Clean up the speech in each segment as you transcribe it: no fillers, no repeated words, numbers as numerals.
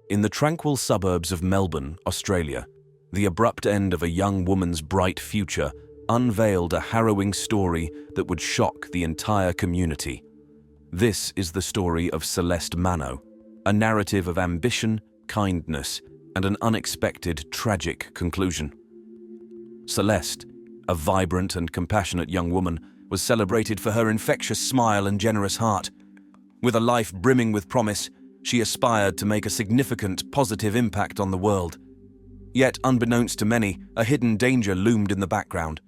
In the tranquil suburbs of Melbourne, Australia, the abrupt end of a young woman's bright future unveiled a harrowing story that would shock the entire community. This is the story of Celeste Manno, a narrative of ambition, kindness, and an unexpected, tragic conclusion. Celeste, a vibrant and compassionate young woman, was celebrated for her infectious smile and generous heart. With a life brimming with promise, she aspired to make a significant, positive impact on the world. Yet, unbeknownst to many, a hidden danger loomed in the background.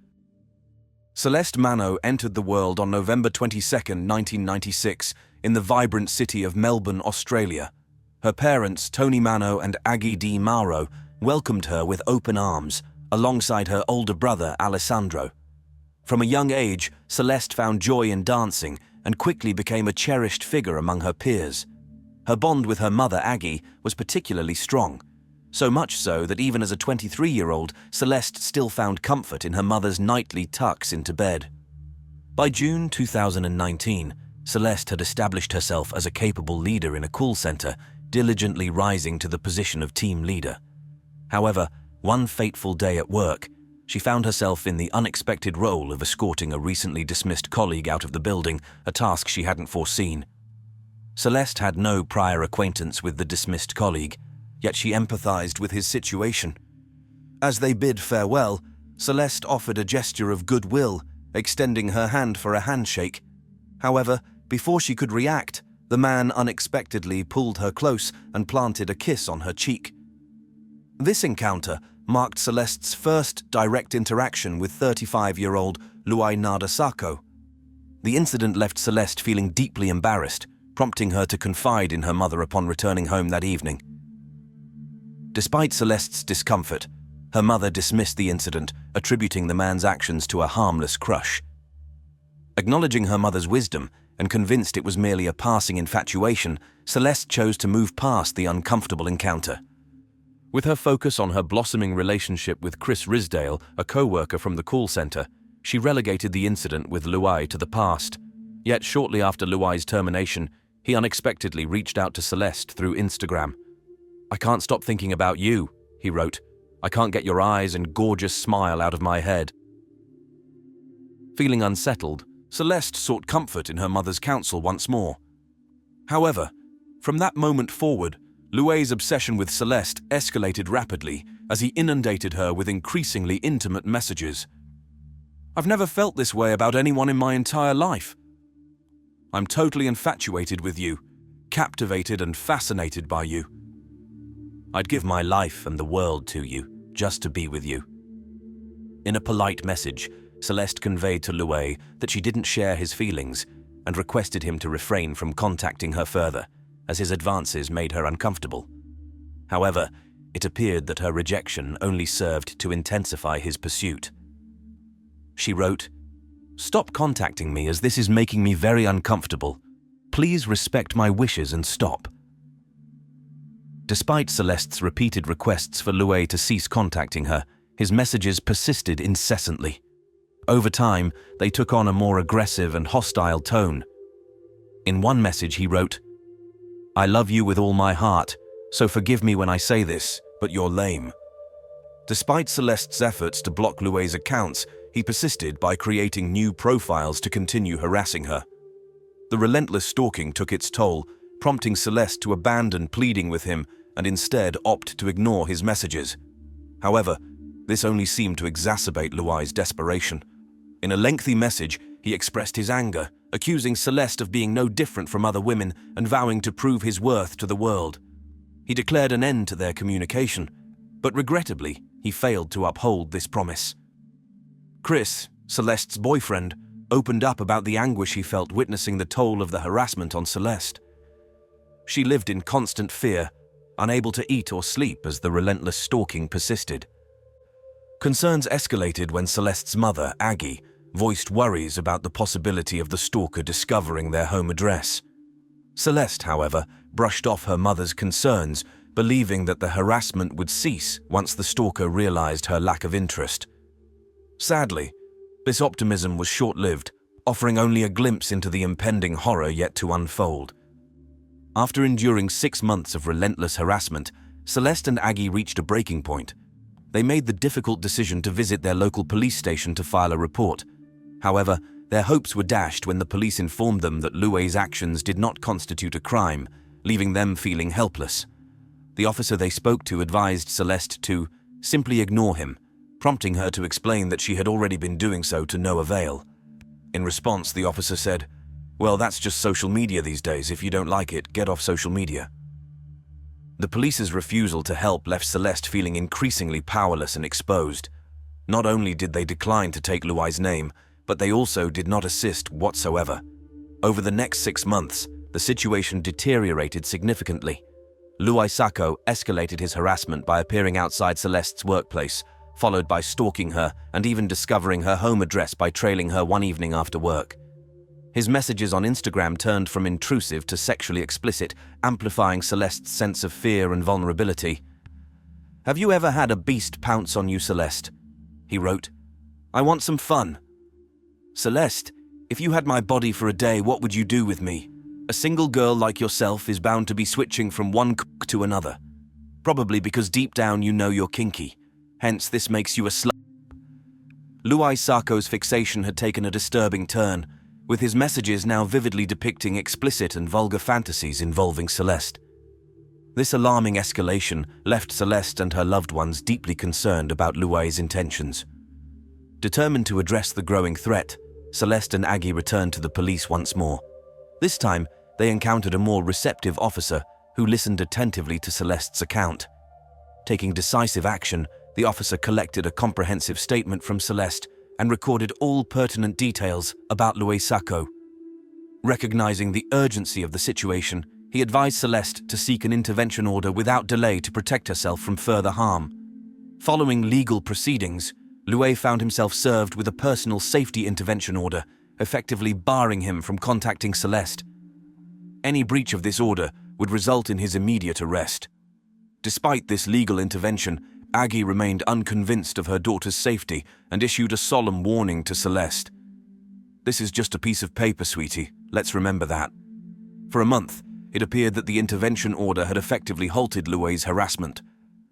Celeste Manno entered the world on November 22, 1996, in the vibrant city of Melbourne, Australia. Her parents, Tony Manno and Aggie Di Mauro, welcomed her with open arms, alongside her older brother, Alessandro. From a young age, Celeste found joy in dancing and quickly became a cherished figure among her peers. Her bond with her mother, Aggie, was particularly strong, so much so that even as a 23-year-old, Celeste still found comfort in her mother's nightly tucks into bed. By June 2019, Celeste had established herself as a capable leader in a call center, diligently rising to the position of team leader. However, one fateful day at work, she found herself in the unexpected role of escorting a recently dismissed colleague out of the building, a task she hadn't foreseen. Celeste had no prior acquaintance with the dismissed colleague, yet she empathized with his situation. As they bid farewell, Celeste offered a gesture of goodwill, extending her hand for a handshake. However, before she could react, the man unexpectedly pulled her close and planted a kiss on her cheek. This encounter marked Celeste's first direct interaction with 35-year-old Luay Sako. The incident left Celeste feeling deeply embarrassed, prompting her to confide in her mother upon returning home that evening. Despite Celeste's discomfort, her mother dismissed the incident, attributing the man's actions to a harmless crush. Acknowledging her mother's wisdom and convinced it was merely a passing infatuation, Celeste chose to move past the uncomfortable encounter. With her focus on her blossoming relationship with Chris Risdale, a co-worker from the call center, she relegated the incident with Luay to the past. Yet shortly after Luay's termination, he unexpectedly reached out to Celeste through Instagram. "I can't stop thinking about you," he wrote. "I can't get your eyes and gorgeous smile out of my head." Feeling unsettled, Celeste sought comfort in her mother's counsel once more. However, from that moment forward, Luay's obsession with Celeste escalated rapidly as he inundated her with increasingly intimate messages. "I've never felt this way about anyone in my entire life. I'm totally infatuated with you, captivated and fascinated by you. I'd give my life and the world to you, just to be with you." In a polite message, Celeste conveyed to Luay that she didn't share his feelings and requested him to refrain from contacting her further, as his advances made her uncomfortable. However, it appeared that her rejection only served to intensify his pursuit. She wrote, "Stop contacting me as this is making me very uncomfortable. Please respect my wishes and stop." Despite Celeste's repeated requests for Luay to cease contacting her, his messages persisted incessantly. Over time, they took on a more aggressive and hostile tone. In one message he wrote, "I love you with all my heart, so forgive me when I say this, but you're lame." Despite Celeste's efforts to block Luay's accounts, he persisted by creating new profiles to continue harassing her. The relentless stalking took its toll, prompting Celeste to abandon pleading with him and instead opt to ignore his messages. However, this only seemed to exacerbate Luay's desperation. In a lengthy message, he expressed his anger, accusing Celeste of being no different from other women and vowing to prove his worth to the world. He declared an end to their communication, but regrettably, he failed to uphold this promise. Chris, Celeste's boyfriend, opened up about the anguish he felt witnessing the toll of the harassment on Celeste. She lived in constant fear, unable to eat or sleep as the relentless stalking persisted. Concerns escalated when Celeste's mother, Aggie, voiced worries about the possibility of the stalker discovering their home address. Celeste, however, brushed off her mother's concerns, believing that the harassment would cease once the stalker realized her lack of interest. Sadly, this optimism was short-lived, offering only a glimpse into the impending horror yet to unfold. After enduring 6 months of relentless harassment, Celeste and Aggie reached a breaking point. They made the difficult decision to visit their local police station to file a report. However, their hopes were dashed when the police informed them that Luay's actions did not constitute a crime, leaving them feeling helpless. The officer they spoke to advised Celeste to simply ignore him, prompting her to explain that she had already been doing so to no avail. In response, the officer said, "Well, that's just social media these days. If you don't like it, get off social media." The police's refusal to help left Celeste feeling increasingly powerless and exposed. Not only did they decline to take Luay's name, but they also did not assist whatsoever. Over the next 6 months, the situation deteriorated significantly. Luay Sako escalated his harassment by appearing outside Celeste's workplace, followed by stalking her and even discovering her home address by trailing her one evening after work. His messages on Instagram turned from intrusive to sexually explicit, amplifying Celeste's sense of fear and vulnerability. "Have you ever had a beast pounce on you, Celeste?" he wrote. "I want some fun. Celeste, if you had my body for a day, what would you do with me? A single girl like yourself is bound to be switching from one cock to another. Probably because deep down you know you're kinky. Hence, this makes you a slut." Luay Sako's fixation had taken a disturbing turn, with his messages now vividly depicting explicit and vulgar fantasies involving Celeste. This alarming escalation left Celeste and her loved ones deeply concerned about Luay's intentions. Determined to address the growing threat, Celeste and Aggie returned to the police once more. This time, they encountered a more receptive officer who listened attentively to Celeste's account. Taking decisive action, the officer collected a comprehensive statement from Celeste and recorded all pertinent details about Luay Sako. Recognizing the urgency of the situation, he advised Celeste to seek an intervention order without delay to protect herself from further harm. Following legal proceedings, Luay found himself served with a personal safety intervention order, effectively barring him from contacting Celeste. Any breach of this order would result in his immediate arrest. Despite this legal intervention, Aggie remained unconvinced of her daughter's safety and issued a solemn warning to Celeste. "This is just a piece of paper, sweetie. Let's remember that." For a month, it appeared that the intervention order had effectively halted Luay's harassment.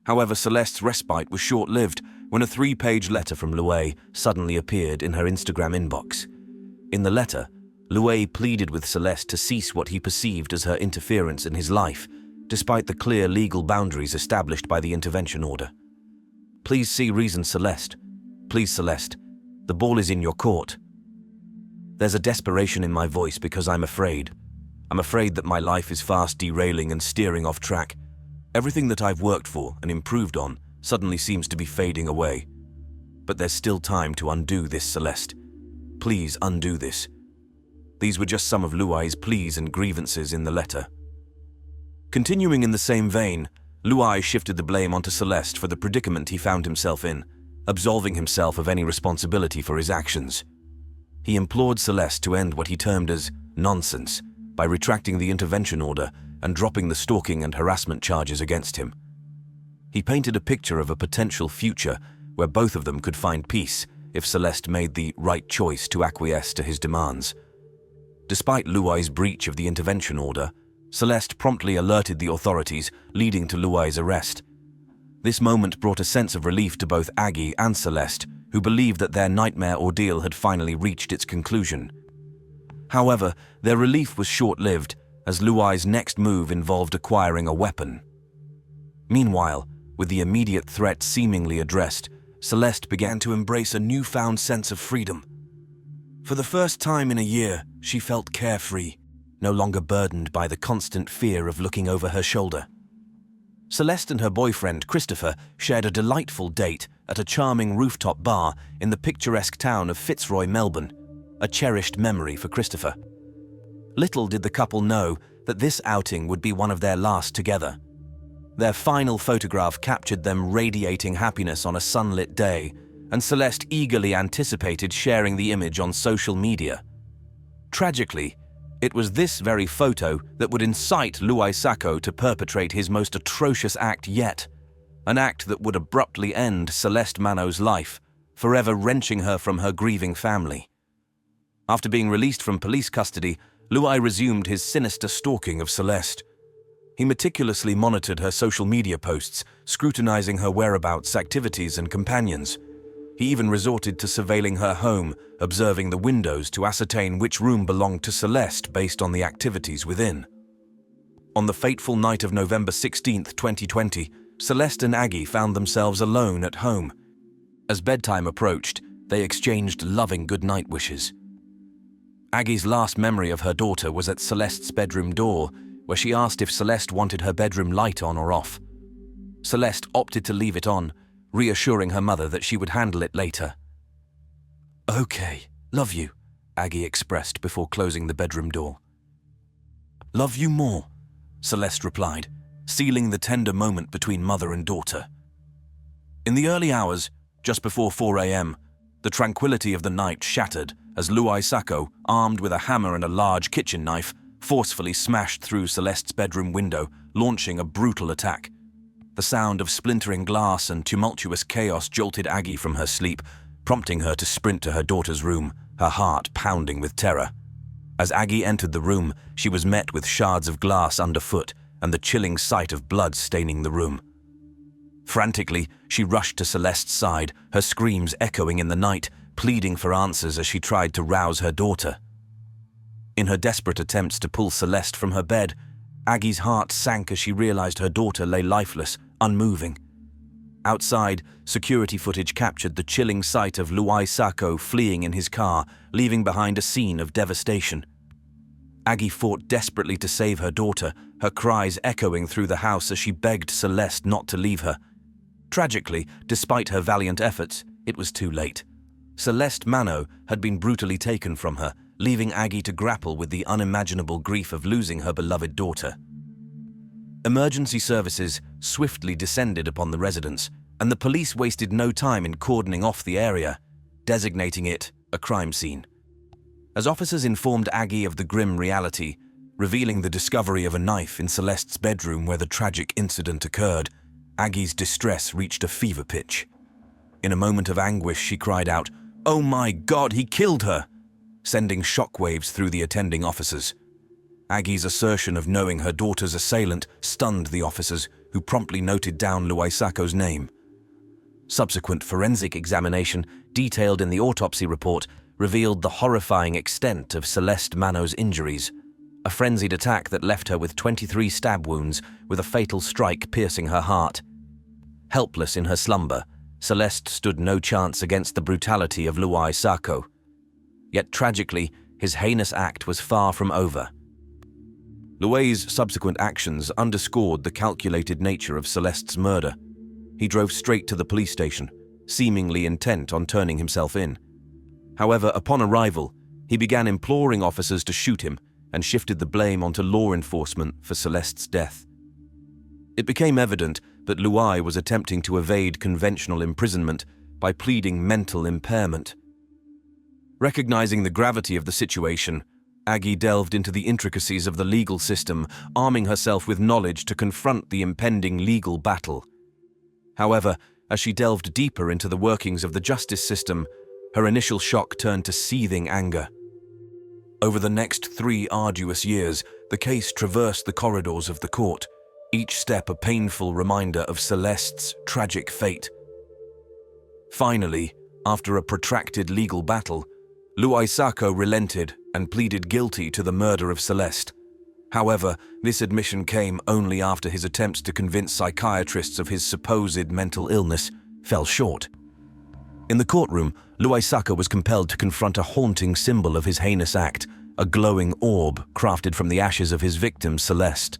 However, Celeste's respite was short-lived when a 3-page letter from Luay suddenly appeared in her Instagram inbox. In the letter, Luay pleaded with Celeste to cease what he perceived as her interference in his life, despite the clear legal boundaries established by the intervention order. "Please see reason, Celeste. Please, Celeste. The ball is in your court." There's a desperation in my voice because I'm afraid. I'm afraid that my life is fast derailing and steering off track. Everything that I've worked for and improved on suddenly seems to be fading away. But there's still time to undo this, Celeste. Please undo this. These were just some of Luay's pleas and grievances in the letter. Continuing in the same vein, Luay shifted the blame onto Celeste for the predicament he found himself in, absolving himself of any responsibility for his actions. He implored Celeste to end what he termed as nonsense by retracting the intervention order and dropping the stalking and harassment charges against him. He painted a picture of a potential future where both of them could find peace if Celeste made the right choice to acquiesce to his demands. Despite Luay's breach of the intervention order, Celeste promptly alerted the authorities, leading to Luay's arrest. This moment brought a sense of relief to both Aggie and Celeste, who believed that their nightmare ordeal had finally reached its conclusion. However, their relief was short-lived, as Luay's next move involved acquiring a weapon. Meanwhile, with the immediate threat seemingly addressed, Celeste began to embrace a newfound sense of freedom. For the first time in a year, she felt carefree, no longer burdened by the constant fear of looking over her shoulder. Celeste and her boyfriend, Christopher, shared a delightful date at a charming rooftop bar in the picturesque town of Fitzroy, Melbourne, a cherished memory for Christopher. Little did the couple know that this outing would be one of their last together. Their final photograph captured them radiating happiness on a sunlit day, and Celeste eagerly anticipated sharing the image on social media. Tragically, it was this very photo that would incite Luay Sako to perpetrate his most atrocious act yet, an act that would abruptly end Celeste Manno's life, forever wrenching her from her grieving family. After being released from police custody, Luay resumed his sinister stalking of Celeste, He meticulously monitored her social media posts, scrutinizing her whereabouts, activities, and companions. He even resorted to surveilling her home, observing the windows to ascertain which room belonged to Celeste based on the activities within. On the fateful night of November 16, 2020, Celeste and Aggie found themselves alone at home. As bedtime approached, they exchanged loving goodnight wishes. Aggie's last memory of her daughter was at Celeste's bedroom door, where she asked if Celeste wanted her bedroom light on or off. Celeste opted to leave it on, reassuring her mother that she would handle it later. "Okay, love you," Aggie expressed before closing the bedroom door. "Love you more," Celeste replied, sealing the tender moment between mother and daughter. In the early hours, just before 4 a.m., the tranquility of the night shattered as Luay Sako, armed with a hammer and a large kitchen knife, forcefully smashed through Celeste's bedroom window, launching a brutal attack. The sound of splintering glass and tumultuous chaos jolted Aggie from her sleep, prompting her to sprint to her daughter's room, her heart pounding with terror. As Aggie entered the room, she was met with shards of glass underfoot and the chilling sight of blood staining the room. Frantically, she rushed to Celeste's side, her screams echoing in the night, pleading for answers as she tried to rouse her daughter. In her desperate attempts to pull Celeste from her bed, Aggie's heart sank as she realized her daughter lay lifeless, unmoving. Outside, security footage captured the chilling sight of Luay Sako fleeing in his car, leaving behind a scene of devastation. Aggie fought desperately to save her daughter, her cries echoing through the house as she begged Celeste not to leave her. Tragically, despite her valiant efforts, it was too late. Celeste Manno had been brutally taken from her, leaving Aggie to grapple with the unimaginable grief of losing her beloved daughter. Emergency services swiftly descended upon the residence, and the police wasted no time in cordoning off the area, designating it a crime scene. As officers informed Aggie of the grim reality, revealing the discovery of a knife in Celeste's bedroom where the tragic incident occurred, Aggie's distress reached a fever pitch. In a moment of anguish, she cried out, "Oh my God, he killed her!" sending shockwaves through the attending officers. Aggie's assertion of knowing her daughter's assailant stunned the officers, who promptly noted down Luay Sako's name. Subsequent forensic examination, detailed in the autopsy report, revealed the horrifying extent of Celeste Manno's injuries, a frenzied attack that left her with 23 stab wounds, with a fatal strike piercing her heart. Helpless in her slumber, Celeste stood no chance against the brutality of Luay Sako. Yet tragically, his heinous act was far from over. Luay's subsequent actions underscored the calculated nature of Celeste's murder. He drove straight to the police station, seemingly intent on turning himself in. However, upon arrival, he began imploring officers to shoot him and shifted the blame onto law enforcement for Celeste's death. It became evident that Luay was attempting to evade conventional imprisonment by pleading mental impairment. Recognizing the gravity of the situation, Aggie delved into the intricacies of the legal system, arming herself with knowledge to confront the impending legal battle. However, as she delved deeper into the workings of the justice system, her initial shock turned to seething anger. Over the next 3 arduous years, the case traversed the corridors of the court, each step a painful reminder of Celeste's tragic fate. Finally, after a protracted legal battle, Luay Sako relented and pleaded guilty to the murder of Celeste. However, this admission came only after his attempts to convince psychiatrists of his supposed mental illness fell short. In the courtroom, Luay Sako was compelled to confront a haunting symbol of his heinous act, a glowing orb crafted from the ashes of his victim, Celeste.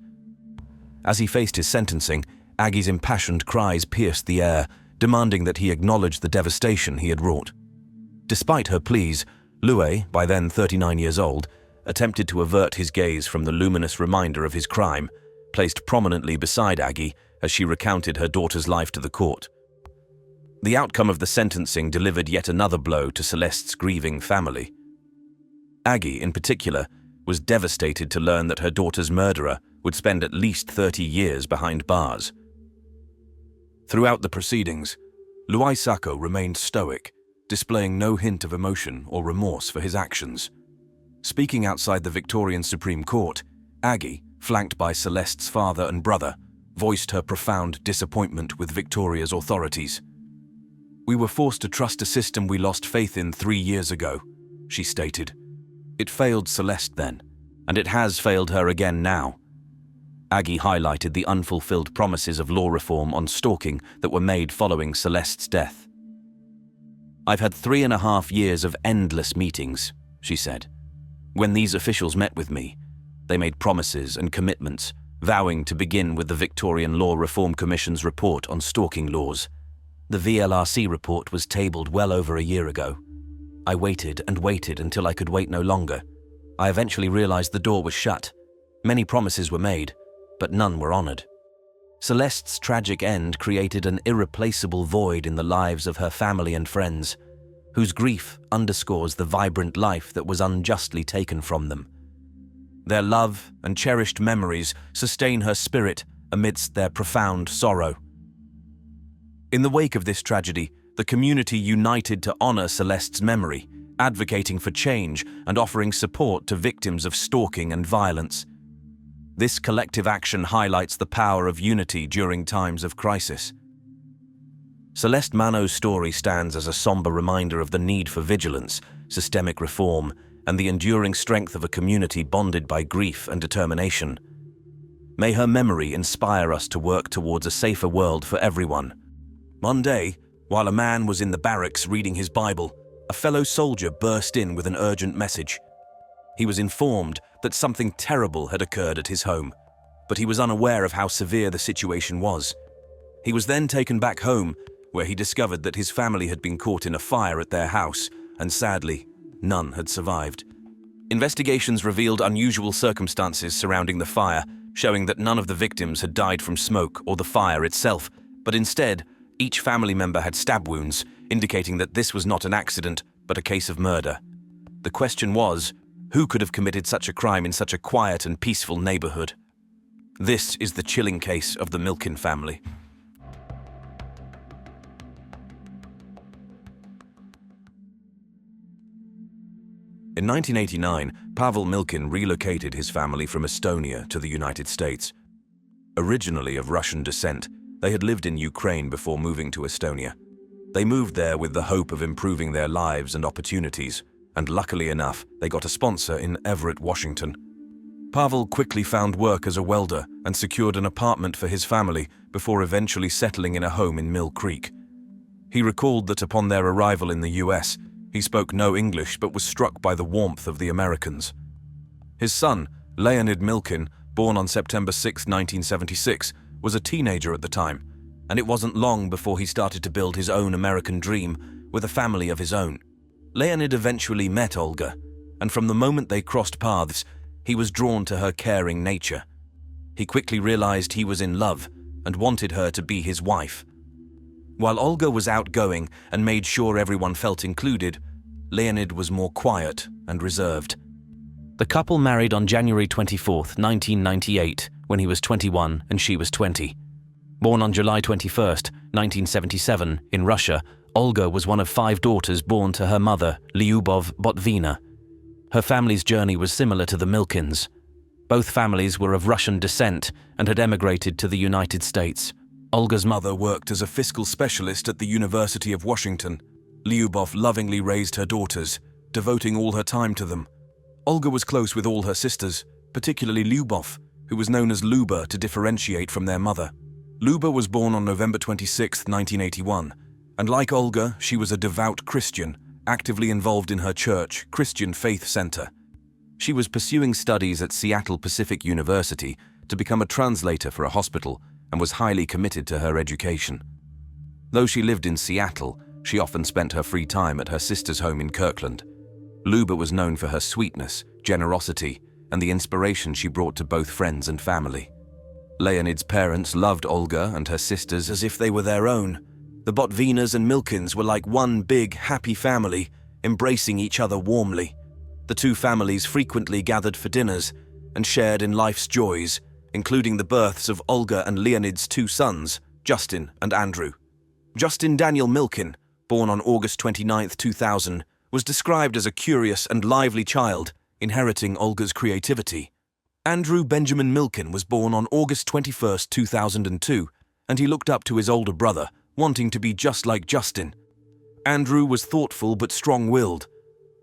As he faced his sentencing, Aggie's impassioned cries pierced the air, demanding that he acknowledge the devastation he had wrought. Despite her pleas, Luay, by then 39 years old, attempted to avert his gaze from the luminous reminder of his crime, placed prominently beside Aggie as she recounted her daughter's life to the court. The outcome of the sentencing delivered yet another blow to Celeste's grieving family. Aggie, in particular, was devastated to learn that her daughter's murderer would spend at least 30 years behind bars. Throughout the proceedings, Luay Sako remained stoic, displaying no hint of emotion or remorse for his actions. Speaking outside the Victorian Supreme Court, Aggie, flanked by Celeste's father and brother, voiced her profound disappointment with Victoria's authorities. "We were forced to trust a system we lost faith in 3 years ago," she stated. "It failed Celeste then, and it has failed her again now." Aggie highlighted the unfulfilled promises of law reform on stalking that were made following Celeste's death. "I've had 3.5 years of endless meetings," she said. "When these officials met with me, they made promises and commitments, vowing to begin with the Victorian Law Reform Commission's report on stalking laws. The VLRC report was tabled well over a year ago. I waited and waited until I could wait no longer. I eventually realized the door was shut. Many promises were made, but none were honored. Celeste's tragic end created an irreplaceable void in the lives of her family and friends, whose grief underscores the vibrant life that was unjustly taken from them. Their love and cherished memories sustain her spirit amidst their profound sorrow." In the wake of this tragedy, the community united to honor Celeste's memory, advocating for change and offering support to victims of stalking and violence. This collective action highlights the power of unity during times of crisis. Celeste Manno's story stands as a somber reminder of the need for vigilance, systemic reform, and the enduring strength of a community bonded by grief and determination. May her memory inspire us to work towards a safer world for everyone. One day, while a man was in the barracks reading his Bible, a fellow soldier burst in with an urgent message. He was informed that something terrible had occurred at his home, but he was unaware of how severe the situation was. He was then taken back home, where he discovered that his family had been caught in a fire at their house, and sadly, none had survived. Investigations revealed unusual circumstances surrounding the fire, showing that none of the victims had died from smoke or the fire itself, but instead, each family member had stab wounds, indicating that this was not an accident, but a case of murder. The question was, who could have committed such a crime in such a quiet and peaceful neighborhood? This is the chilling case of the Milken family. In 1989, Pavel Milken relocated his family from Estonia to the United States. Originally of Russian descent, they had lived in Ukraine before moving to Estonia. They moved there with the hope of improving their lives and opportunities, and luckily enough, they got a sponsor in Everett, Washington. Pavel quickly found work as a welder and secured an apartment for his family before eventually settling in a home in Mill Creek. He recalled that upon their arrival in the US, he spoke no English but was struck by the warmth of the Americans. His son, Leonid Milken, born on September 6, 1976, was a teenager at the time, and it wasn't long before he started to build his own American dream with a family of his own. Leonid eventually met Olga, and from the moment they crossed paths, he was drawn to her caring nature. He quickly realized he was in love and wanted her to be his wife. While Olga was outgoing and made sure everyone felt included, Leonid was more quiet and reserved. The couple married on January 24, 1998, when he was 21 and she was 20. Born on July 21, 1977, in Russia, Olga was one of 5 daughters born to her mother, Lyubov Botvina. Her family's journey was similar to the Milkens. Both families were of Russian descent and had emigrated to the United States. Olga's mother worked as a fiscal specialist at the University of Washington. Lyubov lovingly raised her daughters, devoting all her time to them. Olga was close with all her sisters, particularly Lyubov, who was known as Luba to differentiate from their mother. Luba was born on November 26, 1981, and like Olga, she was a devout Christian, actively involved in her church, Christian Faith Center. She was pursuing studies at Seattle Pacific University to become a translator for a hospital and was highly committed to her education. Though she lived in Seattle, she often spent her free time at her sister's home in Kirkland. Luba was known for her sweetness, generosity, and the inspiration she brought to both friends and family. Leonid's parents loved Olga and her sisters as if they were their own. The Botvinas and Milkens were like one big, happy family, embracing each other warmly. The two families frequently gathered for dinners and shared in life's joys, including the births of Olga and Leonid's 2 sons, Justin and Andrew. Justin Daniel Milken, born on August 29, 2000, was described as a curious and lively child, inheriting Olga's creativity. Andrew Benjamin Milken was born on August 21, 2002, and he looked up to his older brother, wanting to be just like Justin. Andrew was thoughtful but strong-willed.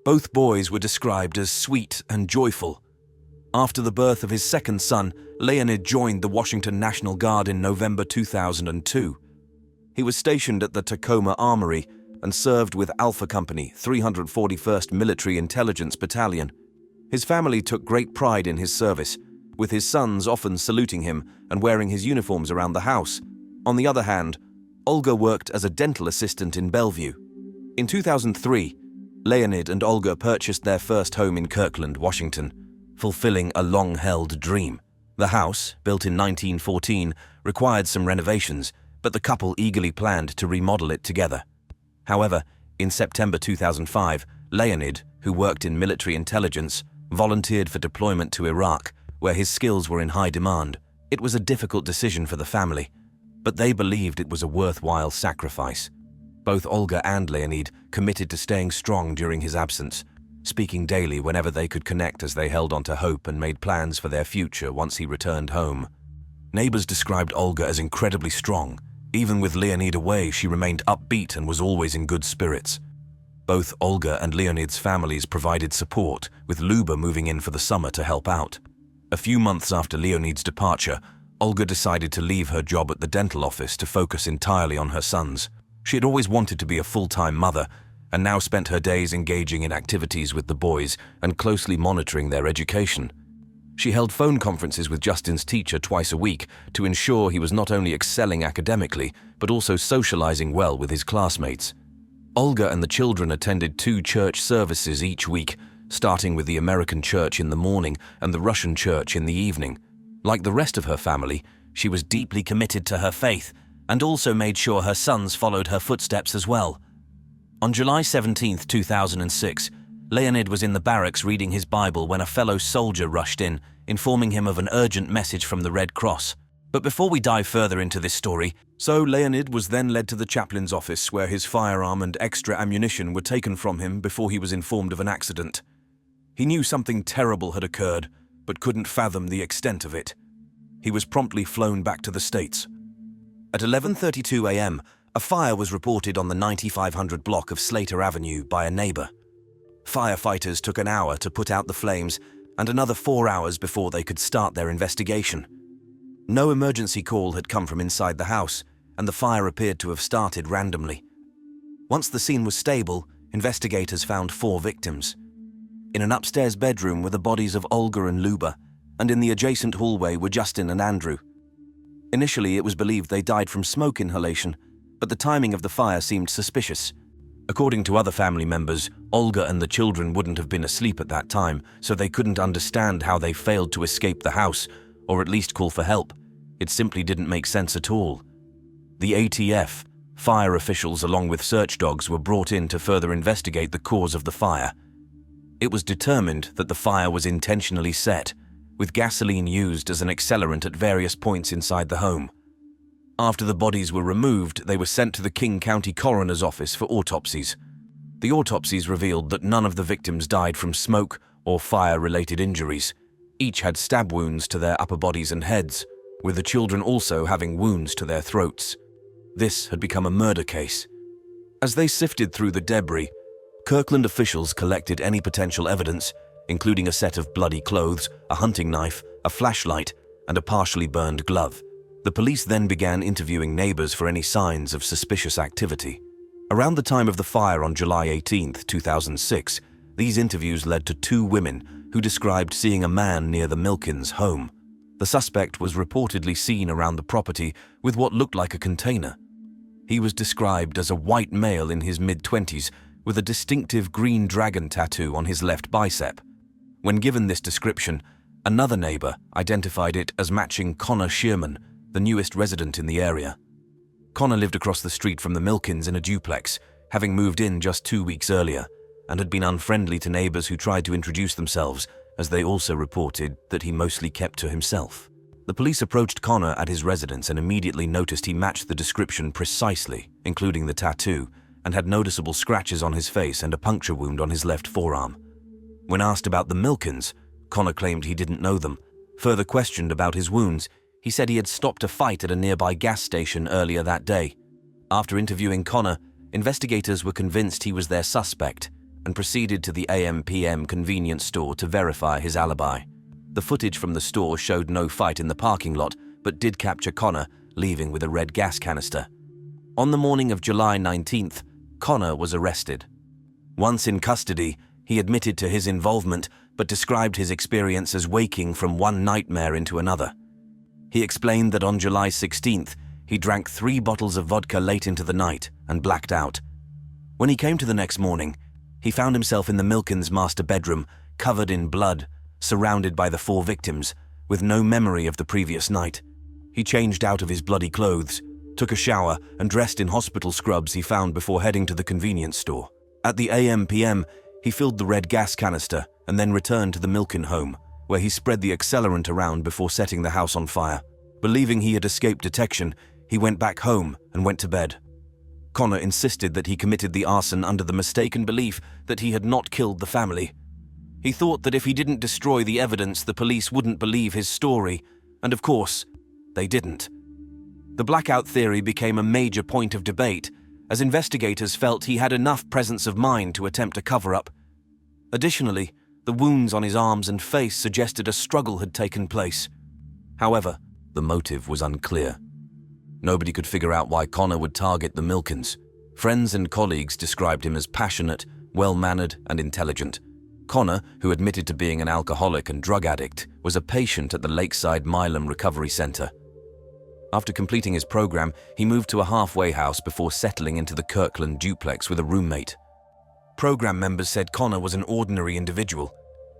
Both boys were described as sweet and joyful. After the birth of his second son, Leonid joined the Washington National Guard in November 2002. He was stationed at the Tacoma Armory and served with Alpha Company, 341st Military Intelligence Battalion. His family took great pride in his service, with his sons often saluting him and wearing his uniforms around the house. On the other hand, Olga worked as a dental assistant in Bellevue. In 2003, Leonid and Olga purchased their first home in Kirkland, Washington, fulfilling a long-held dream. The house, built in 1914, required some renovations, but the couple eagerly planned to remodel it together. However, in September 2005, Leonid, who worked in military intelligence, volunteered for deployment to Iraq, where his skills were in high demand. It was a difficult decision for the family, but they believed it was a worthwhile sacrifice. Both Olga and Leonid committed to staying strong during his absence, speaking daily whenever they could connect as they held on to hope and made plans for their future once he returned home. Neighbors described Olga as incredibly strong. Even with Leonid away, she remained upbeat and was always in good spirits. Both Olga and Leonid's families provided support, with Luba moving in for the summer to help out. A few months after Leonid's departure, Olga decided to leave her job at the dental office to focus entirely on her sons. She had always wanted to be a full-time mother, and now spent her days engaging in activities with the boys and closely monitoring their education. She held phone conferences with Justin's teacher twice a week to ensure he was not only excelling academically, but also socializing well with his classmates. Olga and the children attended 2 church services each week, starting with the American church in the morning and the Russian church in the evening. Like the rest of her family, she was deeply committed to her faith and also made sure her sons followed her footsteps as well. On July 17, 2006, Leonid was in the barracks reading his Bible when a fellow soldier rushed in, informing him of an urgent message from the Red Cross. But before we dive further into this story, Leonid was then led to the chaplain's office where his firearm and extra ammunition were taken from him before he was informed of an accident. He knew something terrible had occurred, but couldn't fathom the extent of it. He was promptly flown back to the States. At 11:32 a.m., a fire was reported on the 9500 block of Slater Avenue by a neighbor. Firefighters took an hour to put out the flames and another 4 hours before they could start their investigation. No emergency call had come from inside the house, and the fire appeared to have started randomly. Once the scene was stable, investigators found 4 victims. In an upstairs bedroom were the bodies of Olga and Luba, and in the adjacent hallway were Justin and Andrew. Initially, it was believed they died from smoke inhalation, but the timing of the fire seemed suspicious. According to other family members, Olga and the children wouldn't have been asleep at that time, so they couldn't understand how they failed to escape the house, or at least call for help. It simply didn't make sense at all. The ATF, fire officials along with search dogs were brought in to further investigate the cause of the fire. It was determined that the fire was intentionally set, with gasoline used as an accelerant at various points inside the home. After the bodies were removed, they were sent to the King County Coroner's Office for autopsies. The autopsies revealed that none of the victims died from smoke or fire-related injuries. Each had stab wounds to their upper bodies and heads, with the children also having wounds to their throats. This had become a murder case. As they sifted through the debris, Kirkland officials collected any potential evidence, including a set of bloody clothes, a hunting knife, a flashlight, and a partially burned glove. The police then began interviewing neighbors for any signs of suspicious activity. Around the time of the fire on July 18, 2006, these interviews led to 2 women who described seeing a man near the Milkins' home. The suspect was reportedly seen around the property with what looked like a container. He was described as a white male in his mid-20s with a distinctive green dragon tattoo on his left bicep. When given this description, another neighbor identified it as matching Connor Shearman, the newest resident in the area. Connor lived across the street from the Milkins in a duplex, having moved in just 2 weeks earlier, and had been unfriendly to neighbors who tried to introduce themselves, as they also reported that he mostly kept to himself. The police approached Connor at his residence and immediately noticed he matched the description precisely, including the tattoo, and had noticeable scratches on his face and a puncture wound on his left forearm. When asked about the Milkins, Connor claimed he didn't know them, Further questioned about his wounds, he said he had stopped a fight at a nearby gas station earlier that day. After interviewing Connor, investigators were convinced he was their suspect and proceeded to the AM/PM convenience store to verify his alibi. The footage from the store showed no fight in the parking lot, but did capture Connor leaving with a red gas canister. On the morning of July 19th, Connor was arrested. Once in custody, he admitted to his involvement, but described his experience as waking from one nightmare into another. He explained that on July 16th, he drank 3 bottles of vodka late into the night and blacked out. When he came to the next morning, he found himself in the Milkins' master bedroom, covered in blood, surrounded by the 4 victims, with no memory of the previous night. He changed out of his bloody clothes, took a shower, and dressed in hospital scrubs he found before heading to the convenience store. At the AM/PM, he filled the red gas canister and then returned to the Milkin home, where he spread the accelerant around before setting the house on fire. Believing he had escaped detection, he went back home and went to bed. Connor insisted that he committed the arson under the mistaken belief that he had not killed the family. He thought that if he didn't destroy the evidence, the police wouldn't believe his story, and of course, they didn't. The blackout theory became a major point of debate, as investigators felt he had enough presence of mind to attempt a cover-up. Additionally, the wounds on his arms and face suggested a struggle had taken place. However, the motive was unclear. Nobody could figure out why Connor would target the Milkins. Friends and colleagues described him as passionate, well-mannered, and intelligent. Connor, who admitted to being an alcoholic and drug addict, was a patient at the Lakeside Milam Recovery Center. After completing his program, he moved to a halfway house before settling into the Kirkland duplex with a roommate. Program members said Connor was an ordinary individual.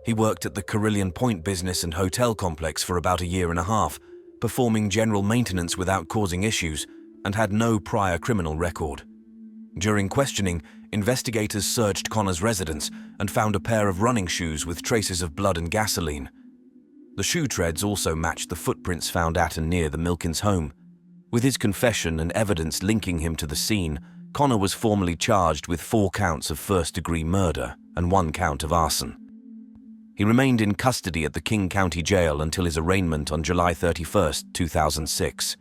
He worked at the Carillion Point business and hotel complex for about a year and a half, performing general maintenance without causing issues, and had no prior criminal record. During questioning, investigators searched Connor's residence and found a pair of running shoes with traces of blood and gasoline. The shoe treads also matched the footprints found at and near the Milkins' home. With his confession and evidence linking him to the scene, Connor was formally charged with 4 counts of first-degree murder and 1 count of arson. He remained in custody at the King County Jail until his arraignment on July 31, 2006.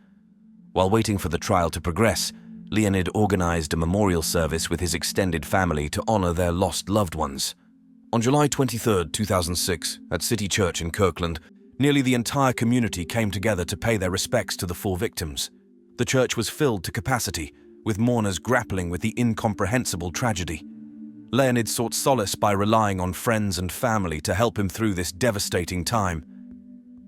While waiting for the trial to progress, Leonid organized a memorial service with his extended family to honor their lost loved ones. On July 23, 2006, at City Church in Kirkland, nearly the entire community came together to pay their respects to the 4 victims. The church was filled to capacity, with mourners grappling with the incomprehensible tragedy. Leonid sought solace by relying on friends and family to help him through this devastating time.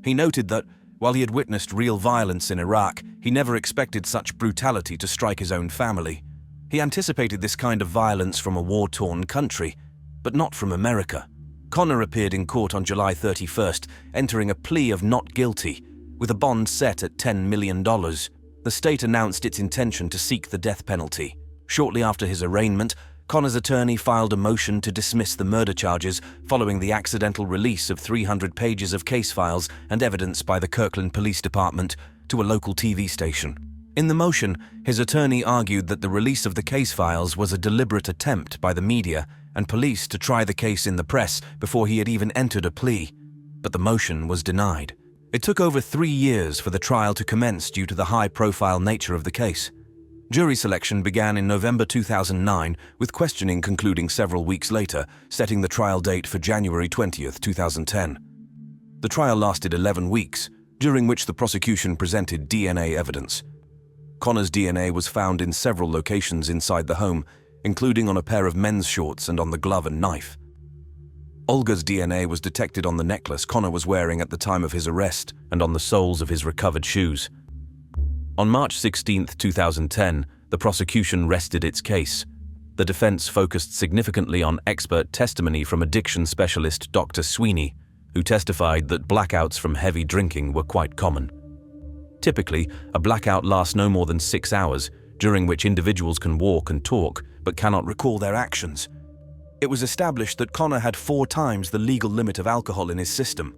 He noted that, while he had witnessed real violence in Iraq, he never expected such brutality to strike his own family. He anticipated this kind of violence from a war-torn country, but not from America. Connor appeared in court on July 31st, entering a plea of not guilty, with a bond set at $10 million. The state announced its intention to seek the death penalty. Shortly after his arraignment, Connor's attorney filed a motion to dismiss the murder charges following the accidental release of 300 pages of case files and evidence by the Kirkland Police Department to a local TV station. In the motion, his attorney argued that the release of the case files was a deliberate attempt by the media and police to try the case in the press before he had even entered a plea, but the motion was denied. It took over 3 years for the trial to commence due to the high-profile nature of the case. Jury selection began in November 2009, with questioning concluding several weeks later, setting the trial date for January 20, 2010. The trial lasted 11 weeks, during which the prosecution presented DNA evidence. Connor's DNA was found in several locations inside the home, including on a pair of men's shorts and on the glove and knife. Olga's DNA was detected on the necklace Connor was wearing at the time of his arrest and on the soles of his recovered shoes. On March 16, 2010, the prosecution rested its case. The defense focused significantly on expert testimony from addiction specialist Dr. Sweeney, who testified that blackouts from heavy drinking were quite common. Typically, a blackout lasts no more than 6 hours, during which individuals can walk and talk but cannot recall their actions. It was established that Connor had 4 times the legal limit of alcohol in his system.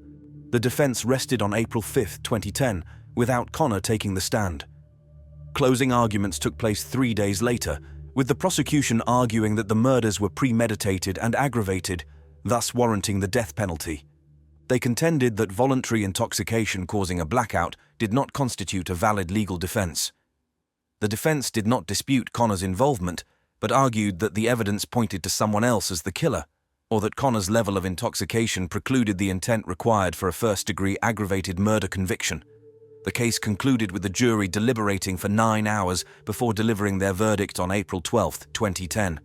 The defense rested on April 5, 2010, without Connor taking the stand. Closing arguments took place 3 days later, with the prosecution arguing that the murders were premeditated and aggravated, thus warranting the death penalty. They contended that voluntary intoxication causing a blackout did not constitute a valid legal defense. The defense did not dispute Connor's involvement, but argued that the evidence pointed to someone else as the killer, or that Connor's level of intoxication precluded the intent required for a first-degree aggravated murder conviction. The case concluded with the jury deliberating for 9 hours before delivering their verdict on April 12, 2010.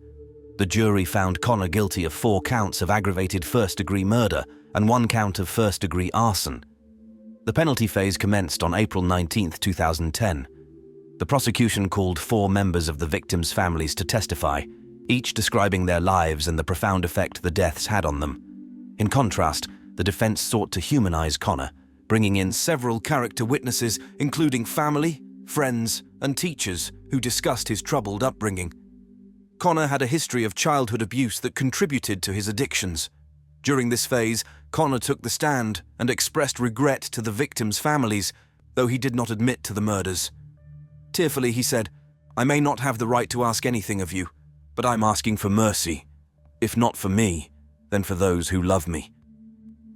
The jury found Connor guilty of 4 counts of aggravated first-degree murder and 1 count of first-degree arson. The penalty phase commenced on April 19, 2010. The prosecution called 4 members of the victims' families to testify, each describing their lives and the profound effect the deaths had on them. In contrast, the defense sought to humanize Connor, bringing in several character witnesses, including family, friends, and teachers who discussed his troubled upbringing. Connor had a history of childhood abuse that contributed to his addictions. During this phase, Connor took the stand and expressed regret to the victims' families, though he did not admit to the murders. Tearfully, he said, "I may not have the right to ask anything of you, but I'm asking for mercy. If not for me, then for those who love me."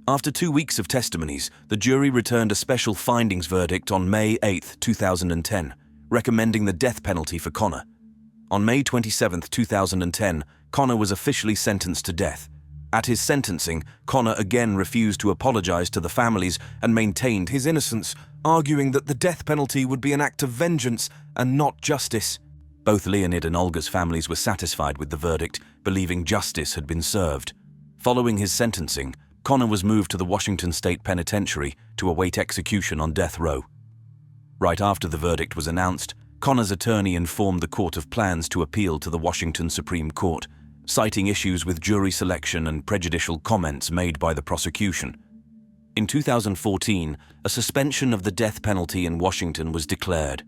After 2 weeks of testimonies, the jury returned a special findings verdict on May 8, 2010, recommending the death penalty for Connor. On May 27, 2010, Connor was officially sentenced to death. At his sentencing, Connor again refused to apologize to the families and maintained his innocence, arguing that the death penalty would be an act of vengeance and not justice. Both Leonid and Olga's families were satisfied with the verdict, believing justice had been served. Following his sentencing, Connor was moved to the Washington State Penitentiary to await execution on death row. Right after the verdict was announced, Connor's attorney informed the court of plans to appeal to the Washington Supreme Court, citing issues with jury selection and prejudicial comments made by the prosecution. In 2014, a suspension of the death penalty in Washington was declared.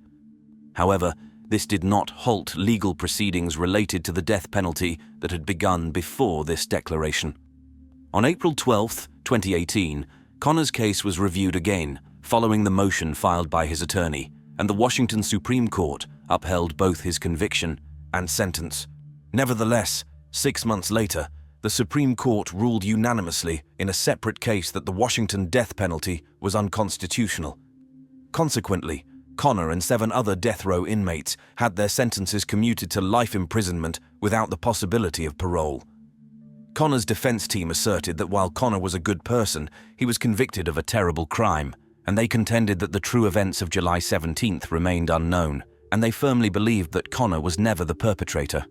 However, this did not halt legal proceedings related to the death penalty that had begun before this declaration. On April 12, 2018, Connor's case was reviewed again, following the motion filed by his attorney, and the Washington Supreme Court upheld both his conviction and sentence. Nevertheless, 6 months later, the Supreme Court ruled unanimously in a separate case that the Washington death penalty was unconstitutional. Consequently, Connor and 7 other death row inmates had their sentences commuted to life imprisonment without the possibility of parole. Connor's defense team asserted that while Connor was a good person, he was convicted of a terrible crime, and they contended that the true events of July 17th remained unknown, and they firmly believed that Connor was never the perpetrator.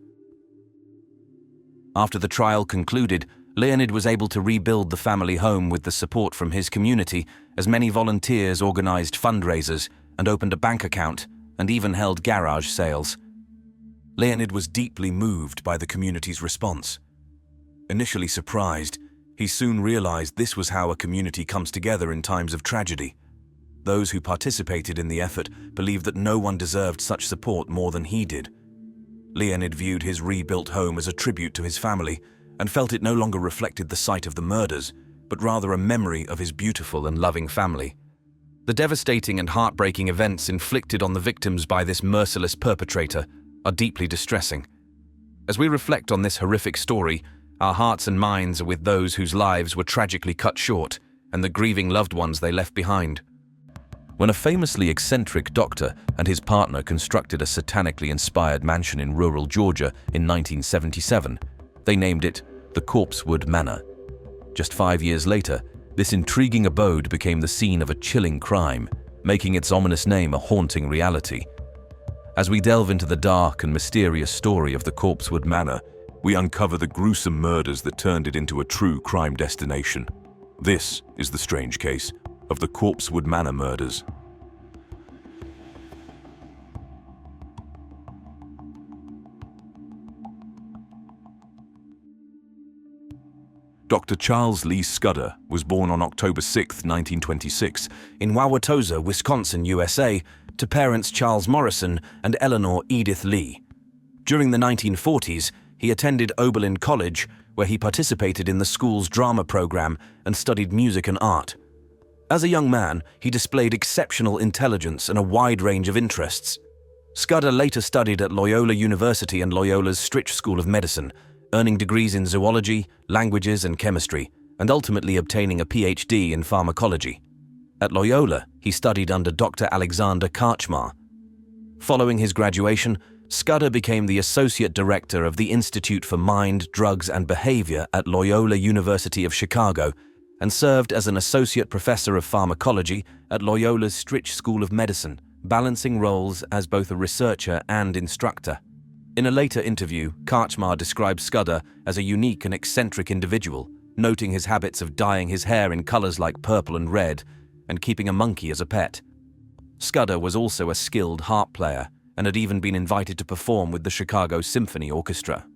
After the trial concluded, Leonid was able to rebuild the family home with the support from his community, as many volunteers organized fundraisers and opened a bank account and even held garage sales. Leonid was deeply moved by the community's response. Initially surprised, he soon realized this was how a community comes together in times of tragedy. Those who participated in the effort believed that no one deserved such support more than he did. Leonid viewed his rebuilt home as a tribute to his family and felt it no longer reflected the site of the murders, but rather a memory of his beautiful and loving family. The devastating and heartbreaking events inflicted on the victims by this merciless perpetrator are deeply distressing. As we reflect on this horrific story, our hearts and minds are with those whose lives were tragically cut short and the grieving loved ones they left behind. When a famously eccentric doctor and his partner constructed a satanically inspired mansion in rural Georgia in 1977, they named it the Corpsewood Manor. Just 5 years later, this intriguing abode became the scene of a chilling crime, making its ominous name a haunting reality. As we delve into the dark and mysterious story of the Corpsewood Manor, we uncover the gruesome murders that turned it into a true crime destination. This is the strange case of the Corpsewood Manor murders. Dr. Charles Lee Scudder was born on October 6, 1926, in Wauwatosa, Wisconsin, USA, to parents Charles Morrison and Eleanor Edith Lee. During the 1940s, he attended Oberlin College, where he participated in the school's drama program and studied music and art. As a young man, he displayed exceptional intelligence and a wide range of interests. Scudder later studied at Loyola University and Loyola's Stritch School of Medicine, earning degrees in zoology, languages, and chemistry, and ultimately obtaining a PhD in pharmacology. At Loyola, he studied under Dr. Alexander Karchmar. Following his graduation, Scudder became the Associate Director of the Institute for Mind, Drugs and Behavior at Loyola University of Chicago and served as an Associate Professor of Pharmacology at Loyola's Stritch School of Medicine, balancing roles as both a researcher and instructor. In a later interview, Karchmar described Scudder as a unique and eccentric individual, noting his habits of dyeing his hair in colors like purple and red and keeping a monkey as a pet. Scudder was also a skilled harp player and had even been invited to perform with the Chicago Symphony Orchestra.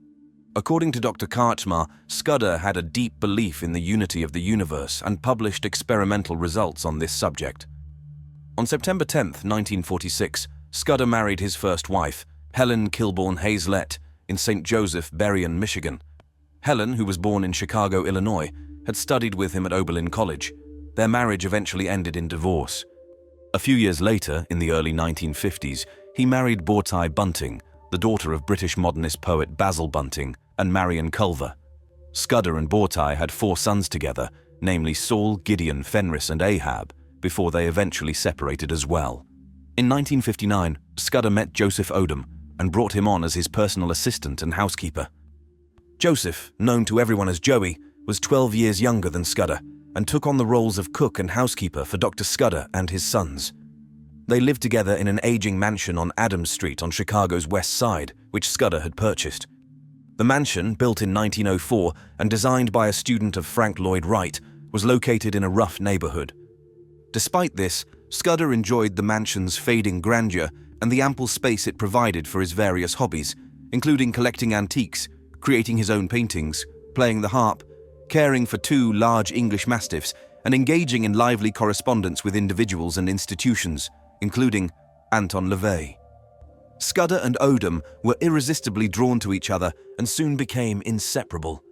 According to Dr. Karchmar, Scudder had a deep belief in the unity of the universe and published experimental results on this subject. On September 10, 1946, Scudder married his first wife, Helen Kilbourne Hazlett, in St. Joseph, Berrien, Michigan. Helen, who was born in Chicago, Illinois, had studied with him at Oberlin College. Their marriage eventually ended in divorce. A few years later, in the early 1950s, he married Bortai Bunting, the daughter of British modernist poet Basil Bunting and Marion Culver. Scudder and Bortai had 4 sons together, namely Saul, Gideon, Fenris, and Ahab, before they eventually separated as well. In 1959, Scudder met Joseph Odom and brought him on as his personal assistant and housekeeper. Joseph, known to everyone as Joey, was 12 years younger than Scudder and took on the roles of cook and housekeeper for Dr. Scudder and his sons. They lived together in an aging mansion on Adams Street on Chicago's west side, which Scudder had purchased. The mansion, built in 1904 and designed by a student of Frank Lloyd Wright, was located in a rough neighborhood. Despite this, Scudder enjoyed the mansion's fading grandeur and the ample space it provided for his various hobbies, including collecting antiques, creating his own paintings, playing the harp, caring for 2 large English mastiffs, and engaging in lively correspondence with individuals and institutions, including Anton LaVey. Scudder and Odom were irresistibly drawn to each other and soon became inseparable.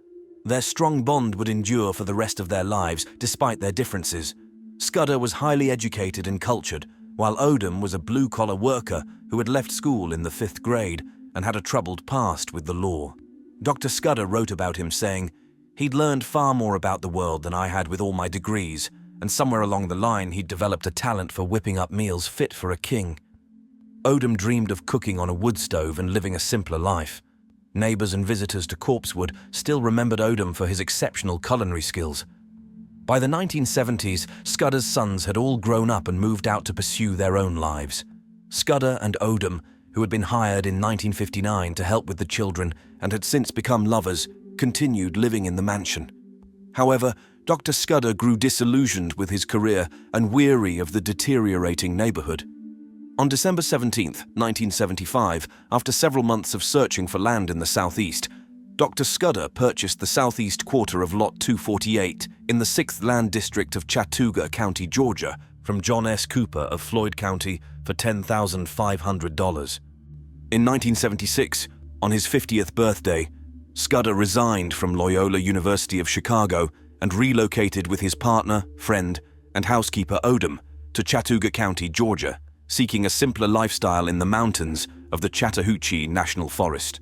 Their strong bond would endure for the rest of their lives, despite their differences. Scudder was highly educated and cultured, while Odom was a blue-collar worker who had left school in the 5th grade and had a troubled past with the law. Dr. Scudder wrote about him saying, "He'd learned far more about the world than I had with all my degrees, and somewhere along the line he'd developed a talent for whipping up meals fit for a king." Odom dreamed of cooking on a wood stove and living a simpler life. Neighbors and visitors to Corpsewood still remembered Odom for his exceptional culinary skills. By the 1970s, Scudder's sons had all grown up and moved out to pursue their own lives. Scudder and Odom, who had been hired in 1959 to help with the children and had since become lovers, continued living in the mansion. However, Dr. Scudder grew disillusioned with his career and weary of the deteriorating neighborhood. On December 17, 1975, after several months of searching for land in the southeast, Dr. Scudder purchased the southeast quarter of Lot 248 in the 6th Land District of Chattooga County, Georgia, from John S. Cooper of Floyd County for $10,500. In 1976, on his 50th birthday, Scudder resigned from Loyola University of Chicago and relocated with his partner, friend, and housekeeper Odom to Chattooga County, Georgia, seeking a simpler lifestyle in the mountains of the Chattahoochee National Forest.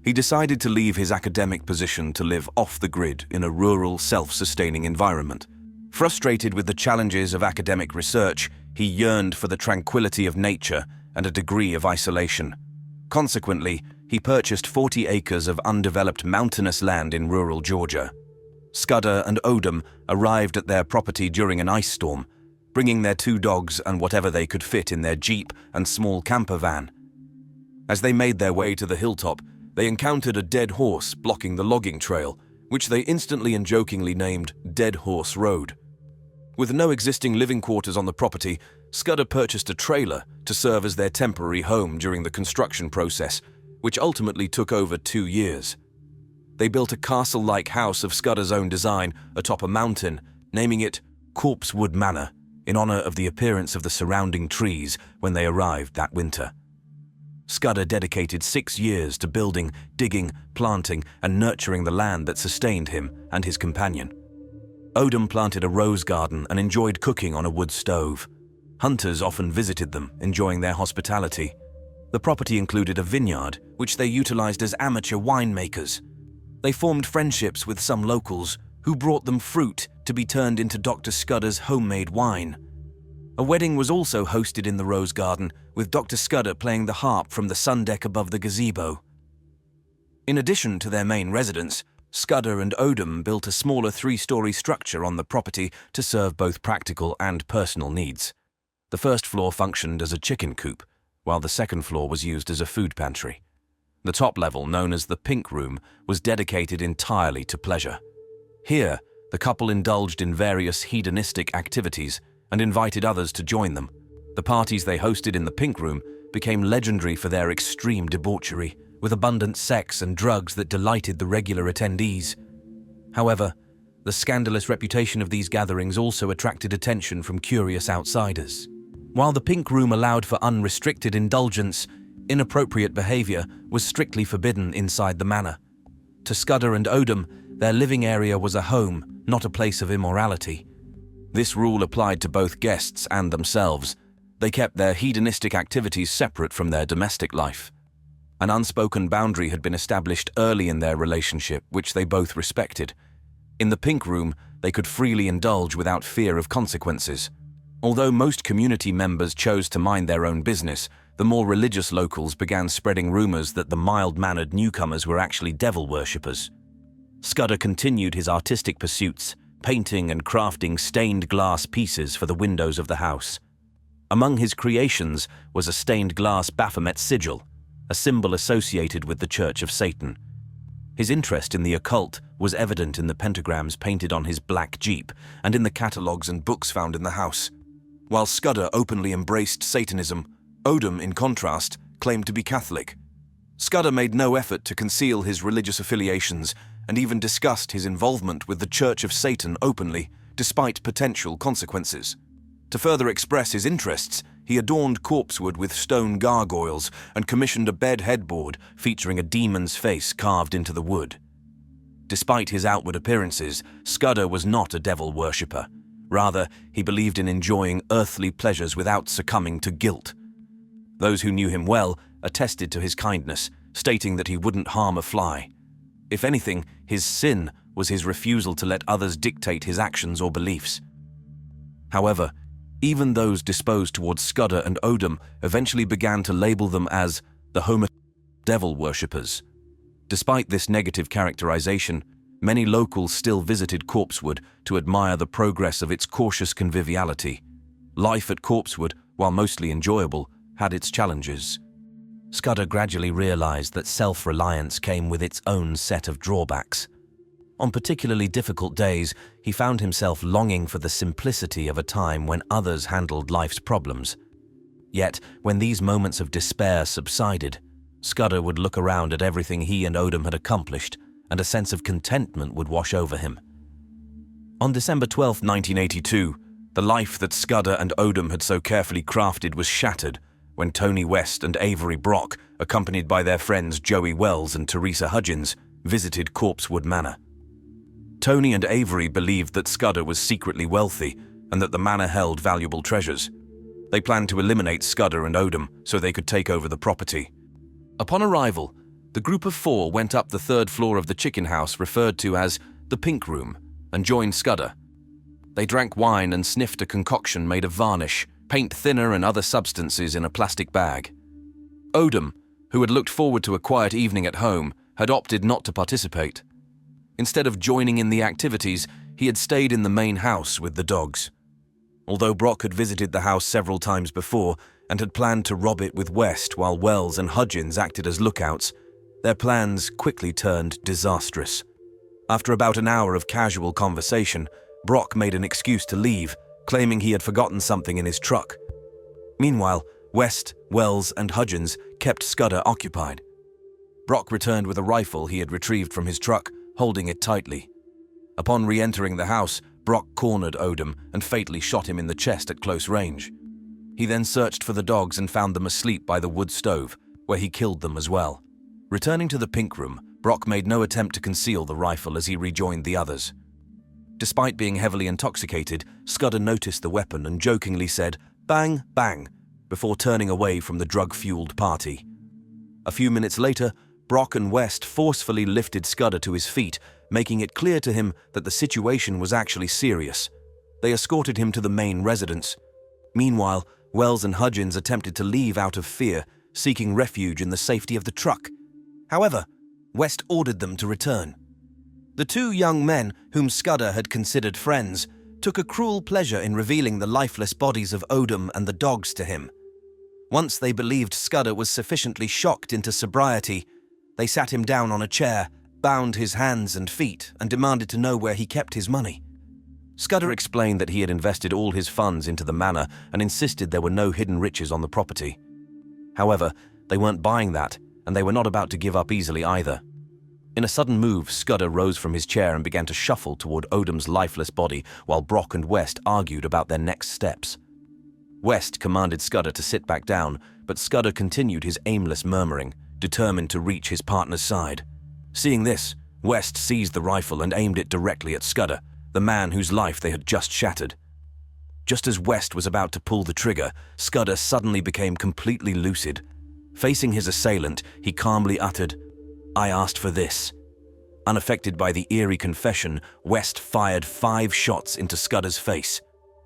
He decided to leave his academic position to live off the grid in a rural, self-sustaining environment. Frustrated with the challenges of academic research, he yearned for the tranquility of nature and a degree of isolation. Consequently, he purchased 40 acres of undeveloped mountainous land in rural Georgia. Scudder and Odom arrived at their property during an ice storm, bringing their 2 dogs and whatever they could fit in their Jeep and small camper van. As they made their way to the hilltop, they encountered a dead horse blocking the logging trail, which they instantly and jokingly named Dead Horse Road. With no existing living quarters on the property, Scudder purchased a trailer to serve as their temporary home during the construction process, which ultimately took over 2 years. They built a castle-like house of Scudder's own design atop a mountain, naming it Corpsewood Manor, in honor of the appearance of the surrounding trees when they arrived that winter. Scudder dedicated 6 years to building, digging, planting, and nurturing the land that sustained him and his companion. Odom planted a rose garden and enjoyed cooking on a wood stove. Hunters often visited them, enjoying their hospitality. The property included a vineyard, which they utilized as amateur winemakers. They formed friendships with some locals, who brought them fruit to be turned into Dr. Scudder's homemade wine. A wedding was also hosted in the Rose Garden, with Dr. Scudder playing the harp from the sun deck above the gazebo. In addition to their main residence, Scudder and Odom built a smaller 3-story structure on the property to serve both practical and personal needs. The first floor functioned as a chicken coop, while the second floor was used as a food pantry. The top level, known as the Pink Room, was dedicated entirely to pleasure. Here, the couple indulged in various hedonistic activities and invited others to join them. The parties they hosted in the Pink Room became legendary for their extreme debauchery, with abundant sex and drugs that delighted the regular attendees. However, the scandalous reputation of these gatherings also attracted attention from curious outsiders. While the Pink Room allowed for unrestricted indulgence, inappropriate behavior was strictly forbidden inside the manor. To Scudder and Odom, their living area was a home, not a place of immorality. This rule applied to both guests and themselves. They kept their hedonistic activities separate from their domestic life. An unspoken boundary had been established early in their relationship, which they both respected. In the Pink Room, they could freely indulge without fear of consequences. Although most community members chose to mind their own business, the more religious locals began spreading rumors that the mild-mannered newcomers were actually devil worshippers. Scudder continued his artistic pursuits, painting and crafting stained glass pieces for the windows of the house. Among his creations was a stained glass Baphomet sigil, a symbol associated with the Church of Satan. His interest in the occult was evident in the pentagrams painted on his black Jeep and in the catalogues and books found in the house. While Scudder openly embraced Satanism, Odom, in contrast, claimed to be Catholic. Scudder made no effort to conceal his religious affiliations and even discussed his involvement with the Church of Satan openly, despite potential consequences. To further express his interests, he adorned corpsewood with stone gargoyles and commissioned a bed headboard featuring a demon's face carved into the wood. Despite his outward appearances, Scudder was not a devil worshipper. Rather, he believed in enjoying earthly pleasures without succumbing to guilt. Those who knew him well attested to his kindness, stating that he wouldn't harm a fly. If anything, his sin was his refusal to let others dictate his actions or beliefs. However, even those disposed towards Scudder and Odom eventually began to label them as the devil worshippers. Despite this negative characterization, many locals still visited Corpsewood to admire the progress of its cautious conviviality. Life at Corpsewood, while mostly enjoyable, had its challenges. Scudder gradually realized that self-reliance came with its own set of drawbacks. On particularly difficult days, he found himself longing for the simplicity of a time when others handled life's problems. Yet, when these moments of despair subsided, Scudder would look around at everything he and Odom had accomplished, and a sense of contentment would wash over him. On December 12, 1982, the life that Scudder and Odom had so carefully crafted was shattered when Tony West and Avery Brock, accompanied by their friends Joey Wells and Teresa Hudgens, visited Corpsewood Manor. Tony and Avery believed that Scudder was secretly wealthy and that the manor held valuable treasures. They planned to eliminate Scudder and Odom so they could take over the property. Upon arrival, the group of 4 went up the 3rd floor of the chicken house referred to as the Pink Room and joined Scudder. They drank wine and sniffed a concoction made of varnish, paint thinner and other substances in a plastic bag. Odom, who had looked forward to a quiet evening at home, had opted not to participate. Instead of joining in the activities, he had stayed in the main house with the dogs. Although Brock had visited the house several times before and had planned to rob it with West while Wells and Hudgens acted as lookouts, their plans quickly turned disastrous. After about an hour of casual conversation, Brock made an excuse to leave, claiming he had forgotten something in his truck. Meanwhile, West, Wells, and Hudgens kept Scudder occupied. Brock returned with a rifle he had retrieved from his truck, holding it tightly. Upon re-entering the house, Brock cornered Odom and fatally shot him in the chest at close range. He then searched for the dogs and found them asleep by the wood stove, where he killed them as well. Returning to the Pink Room, Brock made no attempt to conceal the rifle as he rejoined the others. Despite being heavily intoxicated, Scudder noticed the weapon and jokingly said, "Bang, bang," before turning away from the drug-fueled party. A few minutes later, Brock and West forcefully lifted Scudder to his feet making it clear to him that the situation was actually serious. They escorted him to the main residence. Meanwhile, Wells and Hudgens attempted to leave out of fear, seeking refuge in the safety of the truck. However, West ordered them to return. The two young men, whom Scudder had considered friends, took a cruel pleasure in revealing the lifeless bodies of Odom and the dogs to him. Once they believed Scudder was sufficiently shocked into sobriety, they sat him down on a chair, bound his hands and feet, and demanded to know where he kept his money. Scudder explained that he had invested all his funds into the manor and insisted there were no hidden riches on the property. However, they weren't buying that, and they were not about to give up easily either. In a sudden move, Scudder rose from his chair and began to shuffle toward Odom's lifeless body while Brock and West argued about their next steps. West commanded Scudder to sit back down, but Scudder continued his aimless murmuring, determined to reach his partner's side. Seeing this, West seized the rifle and aimed it directly at Scudder, the man whose life they had just shattered. Just as West was about to pull the trigger, Scudder suddenly became completely lucid. Facing his assailant, he calmly uttered, "I asked for this." Unaffected by the eerie confession, West fired 5 shots into Scudder's face.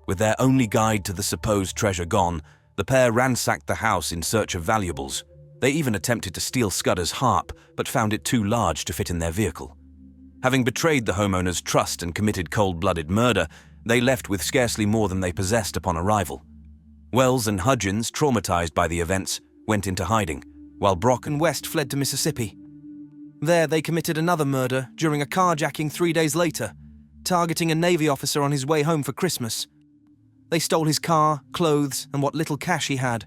With their only guide to the supposed treasure gone, the pair ransacked the house in search of valuables. They even attempted to steal Scudder's harp, but found it too large to fit in their vehicle. Having betrayed the homeowner's trust and committed cold-blooded murder, they left with scarcely more than they possessed upon arrival. Wells and Hudgens, traumatized by the events, went into hiding, while Brock and West fled to Mississippi. There they committed another murder during a carjacking 3 days later, targeting a Navy officer on his way home for Christmas. They stole his car, clothes, and what little cash he had.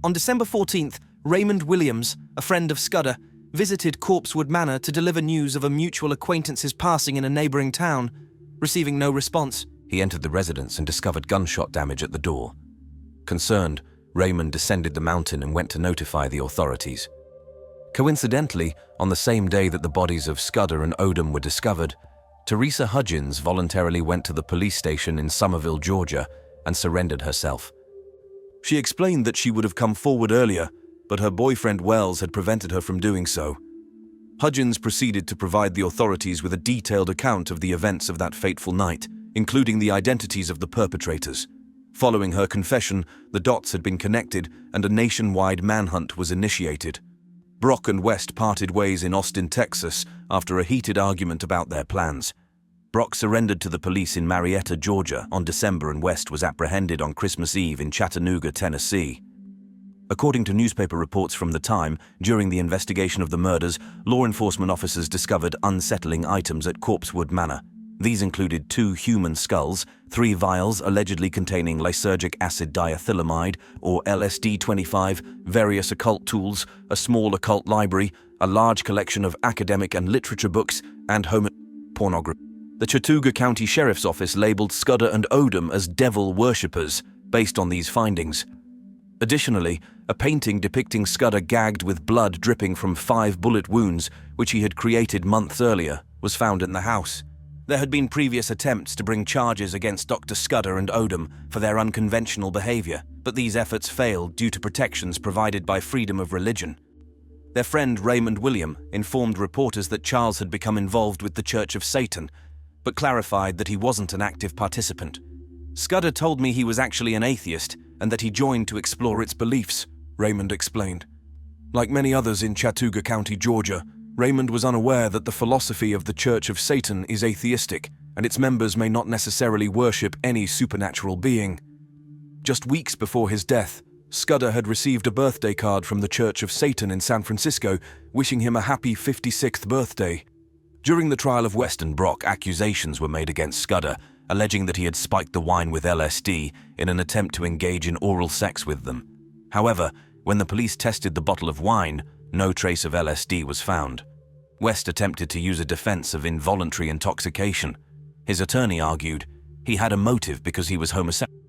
On December 14th, Raymond Williams, a friend of Scudder, visited Corpsewood Manor to deliver news of a mutual acquaintance's passing in a neighboring town. Receiving no response, he entered the residence and discovered gunshot damage at the door. Concerned, Raymond descended the mountain and went to notify the authorities. Coincidentally, on the same day that the bodies of Scudder and Odom were discovered, Teresa Hudgens voluntarily went to the police station in Somerville, Georgia, and surrendered herself. She explained that she would have come forward earlier, but her boyfriend Wells had prevented her from doing so. Hudgens proceeded to provide the authorities with a detailed account of the events of that fateful night, including the identities of the perpetrators. Following her confession, the dots had been connected and a nationwide manhunt was initiated. Brock and West parted ways in Austin, Texas, after a heated argument about their plans. Brock surrendered to the police in Marietta, Georgia on December, and West was apprehended on Christmas Eve in Chattanooga, Tennessee. According to newspaper reports from the time, during the investigation of the murders, law enforcement officers discovered unsettling items at Corpsewood Manor. These included 2 human skulls, 3 vials allegedly containing lysergic acid diethylamide, or LSD-25, various occult tools, a small occult library, a large collection of academic and literature books, and home pornography. The Chattooga County Sheriff's Office labeled Scudder and Odom as devil worshippers based on these findings. Additionally, a painting depicting Scudder gagged with blood dripping from 5 bullet wounds, which he had created months earlier, was found in the house. There had been previous attempts to bring charges against Dr. Scudder and Odom for their unconventional behavior, but these efforts failed due to protections provided by freedom of religion. Their friend Raymond William informed reporters that Charles had become involved with the Church of Satan, but clarified that he wasn't an active participant. "Scudder told me he was actually an atheist and that he joined to explore its beliefs," Raymond explained. Like many others in Chattooga County, Georgia, Raymond was unaware that the philosophy of the Church of Satan is atheistic, and its members may not necessarily worship any supernatural being. Just weeks before his death, Scudder had received a birthday card from the Church of Satan in San Francisco, wishing him a happy 56th birthday. During the trial of West and Brock, accusations were made against Scudder, alleging that he had spiked the wine with LSD in an attempt to engage in oral sex with them. However, when the police tested the bottle of wine, no trace of LSD was found. West attempted to use a defense of involuntary intoxication. His attorney argued he had a motive because he was homosexual.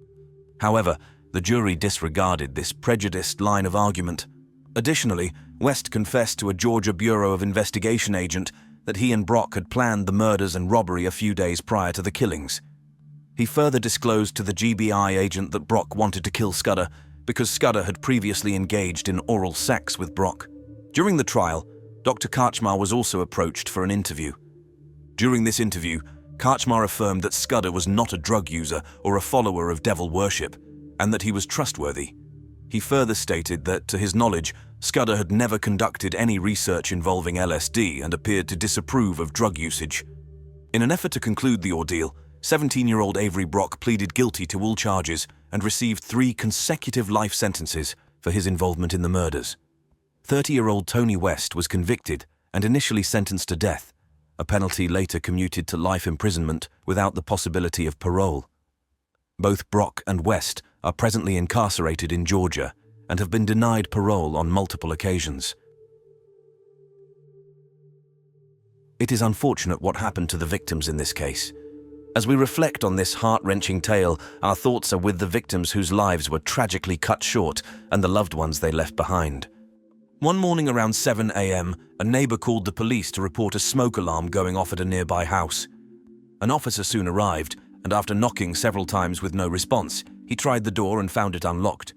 However, the jury disregarded this prejudiced line of argument. Additionally, West confessed to a Georgia Bureau of Investigation agent that he and Brock had planned the murders and robbery a few days prior to the killings. He further disclosed to the GBI agent that Brock wanted to kill Scudder because Scudder had previously engaged in oral sex with Brock. During the trial, Dr. Karchmar was also approached for an interview. During this interview, Karchmar affirmed that Scudder was not a drug user or a follower of devil worship, and that he was trustworthy. He further stated that, to his knowledge, Scudder had never conducted any research involving LSD and appeared to disapprove of drug usage. In an effort to conclude the ordeal, 17-year-old Avery Brock pleaded guilty to all charges and received 3 consecutive life sentences for his involvement in the murders. 30-year-old Tony West was convicted and initially sentenced to death, a penalty later commuted to life imprisonment without the possibility of parole. Both Brock and West are presently incarcerated in Georgia and have been denied parole on multiple occasions. It is unfortunate what happened to the victims in this case. As we reflect on this heart-wrenching tale, our thoughts are with the victims whose lives were tragically cut short and the loved ones they left behind. One morning around 7 a.m., a neighbor called the police to report a smoke alarm going off at a nearby house. An officer soon arrived, and after knocking several times with no response, he tried the door and found it unlocked.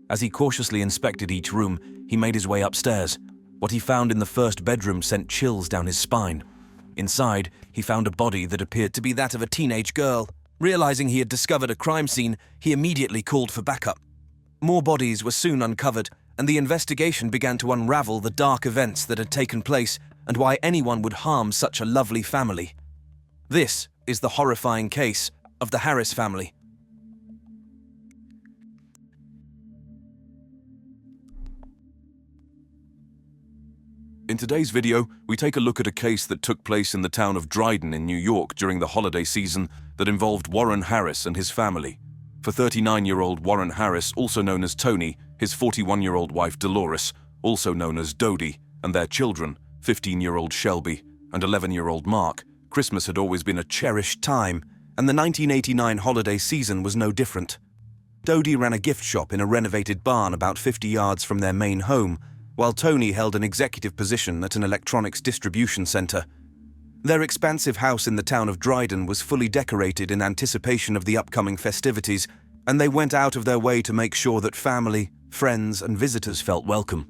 As he cautiously inspected each room, he made his way upstairs. What he found in the first bedroom sent chills down his spine. Inside, he found a body that appeared to be that of a teenage girl. Realizing he had discovered a crime scene, he immediately called for backup. More bodies were soon uncovered, and the investigation began to unravel the dark events that had taken place and why anyone would harm such a lovely family. This is the horrifying case of the Harris family. In today's video, we take a look at a case that took place in the town of Dryden in New York during the holiday season that involved Warren Harris and his family. For 39-year-old Warren Harris, also known as Tony, his 41-year-old wife Dolores, also known as Dodie, and their children, 15-year-old Shelby and 11-year-old Mark, Christmas had always been a cherished time, and the 1989 holiday season was no different. Dodie ran a gift shop in a renovated barn about 50 yards from their main home, while Tony held an executive position at an electronics distribution center. Their expansive house in the town of Dryden was fully decorated in anticipation of the upcoming festivities, and they went out of their way to make sure that family, friends, and visitors felt welcome.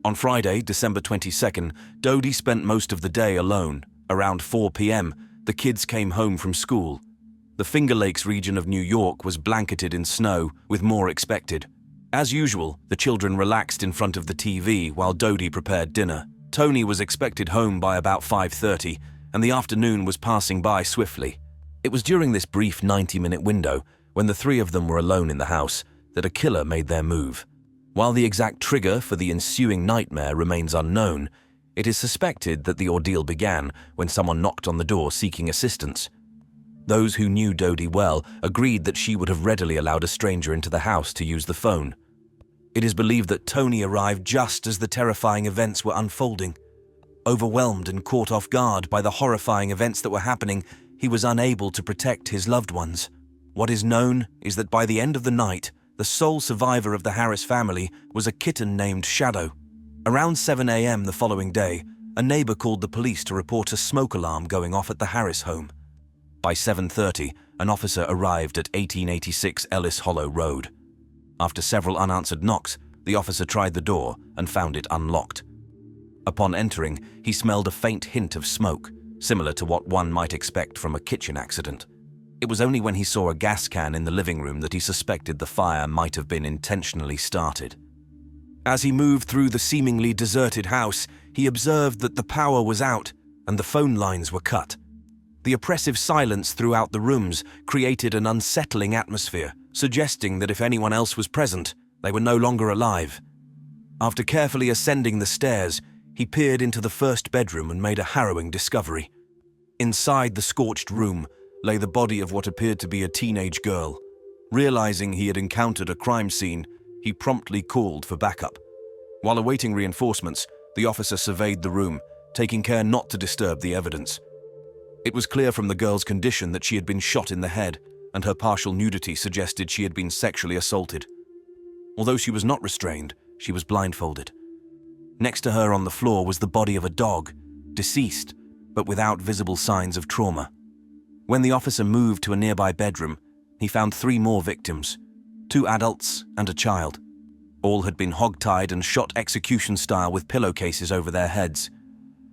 On Friday, December 22nd, Dodie spent most of the day alone. Around 4 p.m., the kids came home from school. The Finger Lakes region of New York was blanketed in snow, with more expected. As usual, the children relaxed in front of the TV while Dodie prepared dinner. Tony was expected home by about 5:30, and the afternoon was passing by swiftly. It was during this brief 90-minute window, when the three of them were alone in the house, that a killer made their move. While the exact trigger for the ensuing nightmare remains unknown, it is suspected that the ordeal began when someone knocked on the door seeking assistance. Those who knew Dodie well agreed that she would have readily allowed a stranger into the house to use the phone. It is believed that Tony arrived just as the terrifying events were unfolding. Overwhelmed and caught off guard by the horrifying events that were happening, he was unable to protect his loved ones. What is known is that by the end of the night, the sole survivor of the Harris family was a kitten named Shadow. Around 7 a.m. the following day, a neighbor called the police to report a smoke alarm going off at the Harris home. By 7:30, an officer arrived at 1886 Ellis Hollow Road. After several unanswered knocks, the officer tried the door and found it unlocked. Upon entering, he smelled a faint hint of smoke, similar to what one might expect from a kitchen accident. It was only when he saw a gas can in the living room that he suspected the fire might have been intentionally started. As he moved through the seemingly deserted house, he observed that the power was out and the phone lines were cut. The oppressive silence throughout the rooms created an unsettling atmosphere, suggesting that if anyone else was present, they were no longer alive. After carefully ascending the stairs, he peered into the first bedroom and made a harrowing discovery. Inside the scorched room lay the body of what appeared to be a teenage girl. Realizing he had encountered a crime scene, he promptly called for backup. While awaiting reinforcements, the officer surveyed the room, taking care not to disturb the evidence. It was clear from the girl's condition that she had been shot in the head, and her partial nudity suggested she had been sexually assaulted. Although she was not restrained, she was blindfolded. Next to her on the floor was the body of a dog, deceased, but without visible signs of trauma. When the officer moved to a nearby bedroom, he found 3 more victims, 2 adults and a child. All had been hogtied and shot execution style with pillowcases over their heads.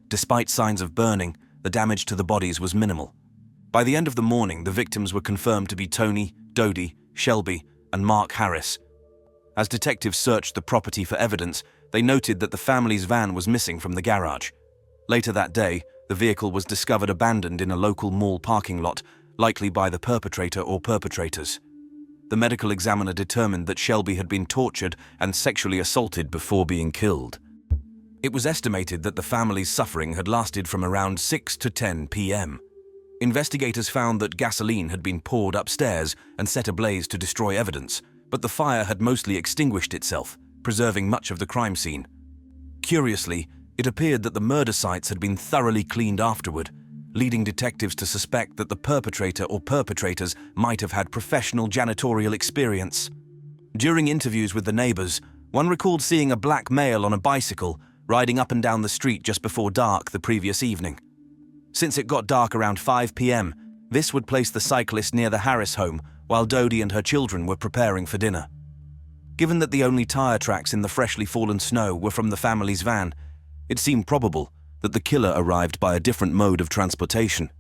Despite signs of burning, the damage to the bodies was minimal. By the end of the morning, the victims were confirmed to be Tony, Dodie, Shelby, and Mark Harris. As detectives searched the property for evidence, they noted that the family's van was missing from the garage. Later that day, the vehicle was discovered abandoned in a local mall parking lot, likely by the perpetrator or perpetrators. The medical examiner determined that Shelby had been tortured and sexually assaulted before being killed. It was estimated that the family's suffering had lasted from around 6 to 10 p.m. Investigators found that gasoline had been poured upstairs and set ablaze to destroy evidence, but the fire had mostly extinguished itself, preserving much of the crime scene. Curiously, it appeared that the murder sites had been thoroughly cleaned afterward, leading detectives to suspect that the perpetrator or perpetrators might have had professional janitorial experience. During interviews with the neighbors, one recalled seeing a black male on a bicycle riding up and down the street just before dark the previous evening. Since it got dark around 5 p.m., this would place the cyclist near the Harris home while Dodie and her children were preparing for dinner. Given that the only tire tracks in the freshly fallen snow were from the family's van, it seemed probable that the killer arrived by a different mode of transportation.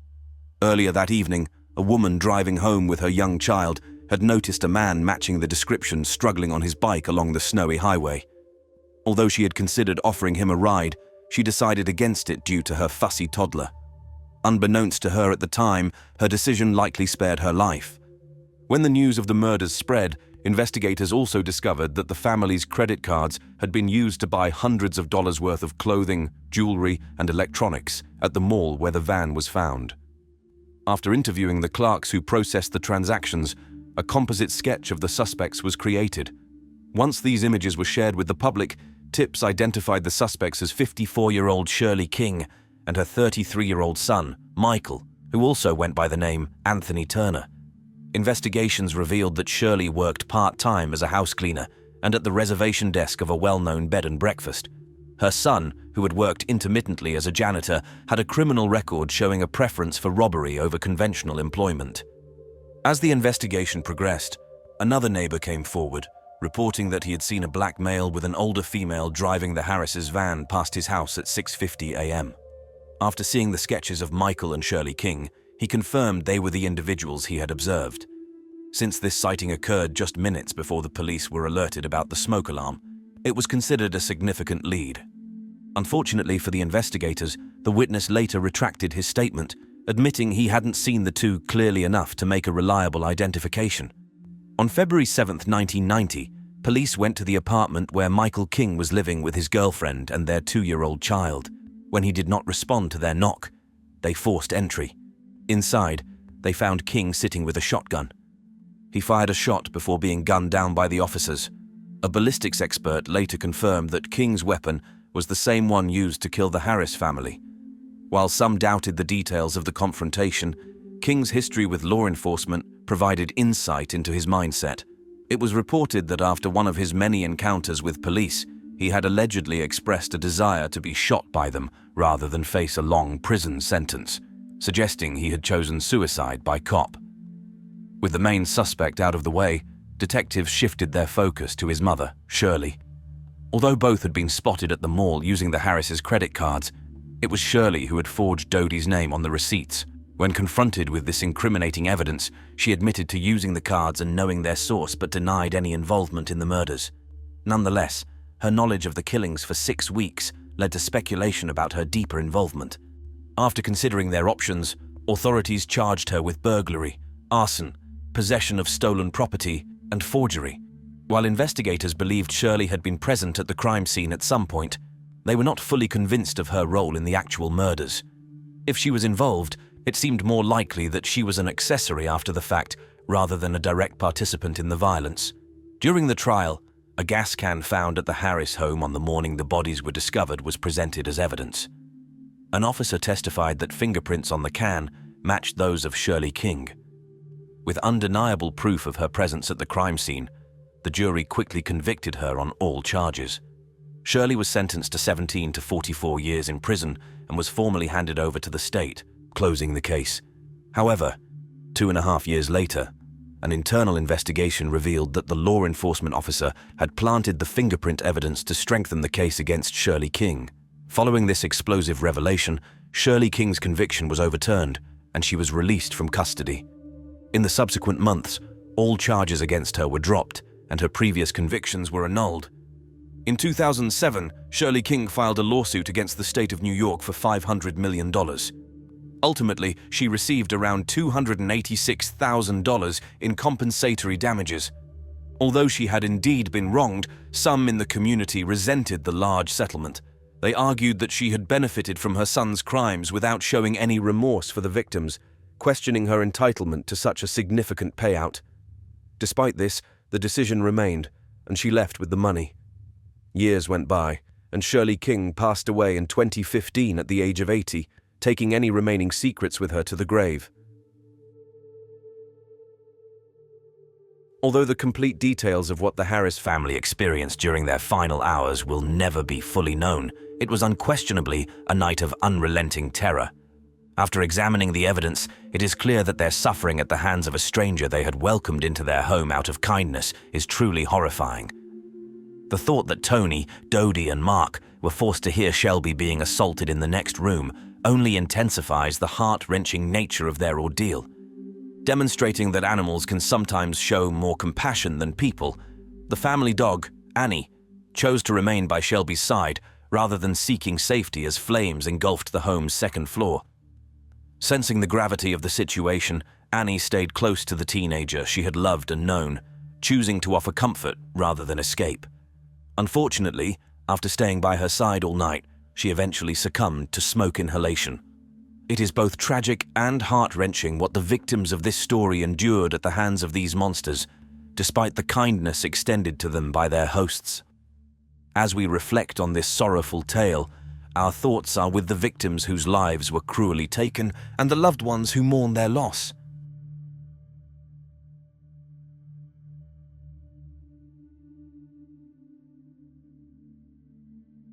Earlier that evening, a woman driving home with her young child had noticed a man matching the description struggling on his bike along the snowy highway. Although she had considered offering him a ride, she decided against it due to her fussy toddler. Unbeknownst to her at the time, her decision likely spared her life. When the news of the murders spread, investigators also discovered that the family's credit cards had been used to buy hundreds of dollars worth of clothing, jewelry, and electronics at the mall where the van was found. After interviewing the clerks who processed the transactions, a composite sketch of the suspects was created. Once these images were shared with the public, tips identified the suspects as 54-year-old Shirley King and her 33-year-old son, Michael, who also went by the name Anthony Turner. Investigations revealed that Shirley worked part-time as a house cleaner and at the reservation desk of a well-known bed and breakfast. Her son, who had worked intermittently as a janitor, had a criminal record showing a preference for robbery over conventional employment. As the investigation progressed, another neighbor came forward, reporting that he had seen a black male with an older female driving the Harris' van past his house at 6:50 a.m. After seeing the sketches of Michael and Shirley King, he confirmed they were the individuals he had observed. Since this sighting occurred just minutes before the police were alerted about the smoke alarm, it was considered a significant lead. Unfortunately for the investigators, the witness later retracted his statement, admitting he hadn't seen the two clearly enough to make a reliable identification. On February 7, 1990, police went to the apartment where Michael King was living with his girlfriend and their 2-year-old child. When he did not respond to their knock, they forced entry. Inside, they found King sitting with a shotgun. He fired a shot before being gunned down by the officers. A ballistics expert later confirmed that King's weapon was the same one used to kill the Harris family. While some doubted the details of the confrontation, King's history with law enforcement provided insight into his mindset. It was reported that after one of his many encounters with police, he had allegedly expressed a desire to be shot by them rather than face a long prison sentence, suggesting he had chosen suicide by cop. With the main suspect out of the way, detectives shifted their focus to his mother, Shirley. Although both had been spotted at the mall using the Harris' credit cards, it was Shirley who had forged Dodie's name on the receipts. When confronted with this incriminating evidence, she admitted to using the cards and knowing their source but denied any involvement in the murders. Nonetheless, her knowledge of the killings for 6 weeks led to speculation about her deeper involvement. After considering their options, authorities charged her with burglary, arson, possession of stolen property, and forgery. While investigators believed Shirley had been present at the crime scene at some point, they were not fully convinced of her role in the actual murders. If she was involved, it seemed more likely that she was an accessory after the fact rather than a direct participant in the violence. During the trial, a gas can found at the Harris home on the morning the bodies were discovered was presented as evidence. An officer testified that fingerprints on the can matched those of Shirley King. With undeniable proof of her presence at the crime scene, the jury quickly convicted her on all charges. Shirley was sentenced to 17 to 44 years in prison and was formally handed over to the state, closing the case. However, 2.5 years later, an internal investigation revealed that the law enforcement officer had planted the fingerprint evidence to strengthen the case against Shirley King. Following this explosive revelation, Shirley King's conviction was overturned, and she was released from custody. In the subsequent months, all charges against her were dropped, and her previous convictions were annulled. In 2007, Shirley King filed a lawsuit against the state of New York for $500 million. Ultimately, she received around $286,000 in compensatory damages. Although she had indeed been wronged, some in the community resented the large settlement. They argued that she had benefited from her son's crimes without showing any remorse for the victims, questioning her entitlement to such a significant payout. Despite this, the decision remained, and she left with the money. Years went by, and Shirley King passed away in 2015 at the age of 80, taking any remaining secrets with her to the grave. Although the complete details of what the Harris family experienced during their final hours will never be fully known, it was unquestionably a night of unrelenting terror. After examining the evidence, it is clear that their suffering at the hands of a stranger they had welcomed into their home out of kindness is truly horrifying. The thought that Tony, Dodie, and Mark were forced to hear Shelby being assaulted in the next room only intensifies the heart-wrenching nature of their ordeal. Demonstrating that animals can sometimes show more compassion than people, the family dog, Annie, chose to remain by Shelby's side rather than seeking safety as flames engulfed the home's second floor. Sensing the gravity of the situation, Annie stayed close to the teenager she had loved and known, choosing to offer comfort rather than escape. Unfortunately, after staying by her side all night, she eventually succumbed to smoke inhalation. It is both tragic and heart-wrenching what the victims of this story endured at the hands of these monsters, despite the kindness extended to them by their hosts. As we reflect on this sorrowful tale, our thoughts are with the victims whose lives were cruelly taken and the loved ones who mourn their loss.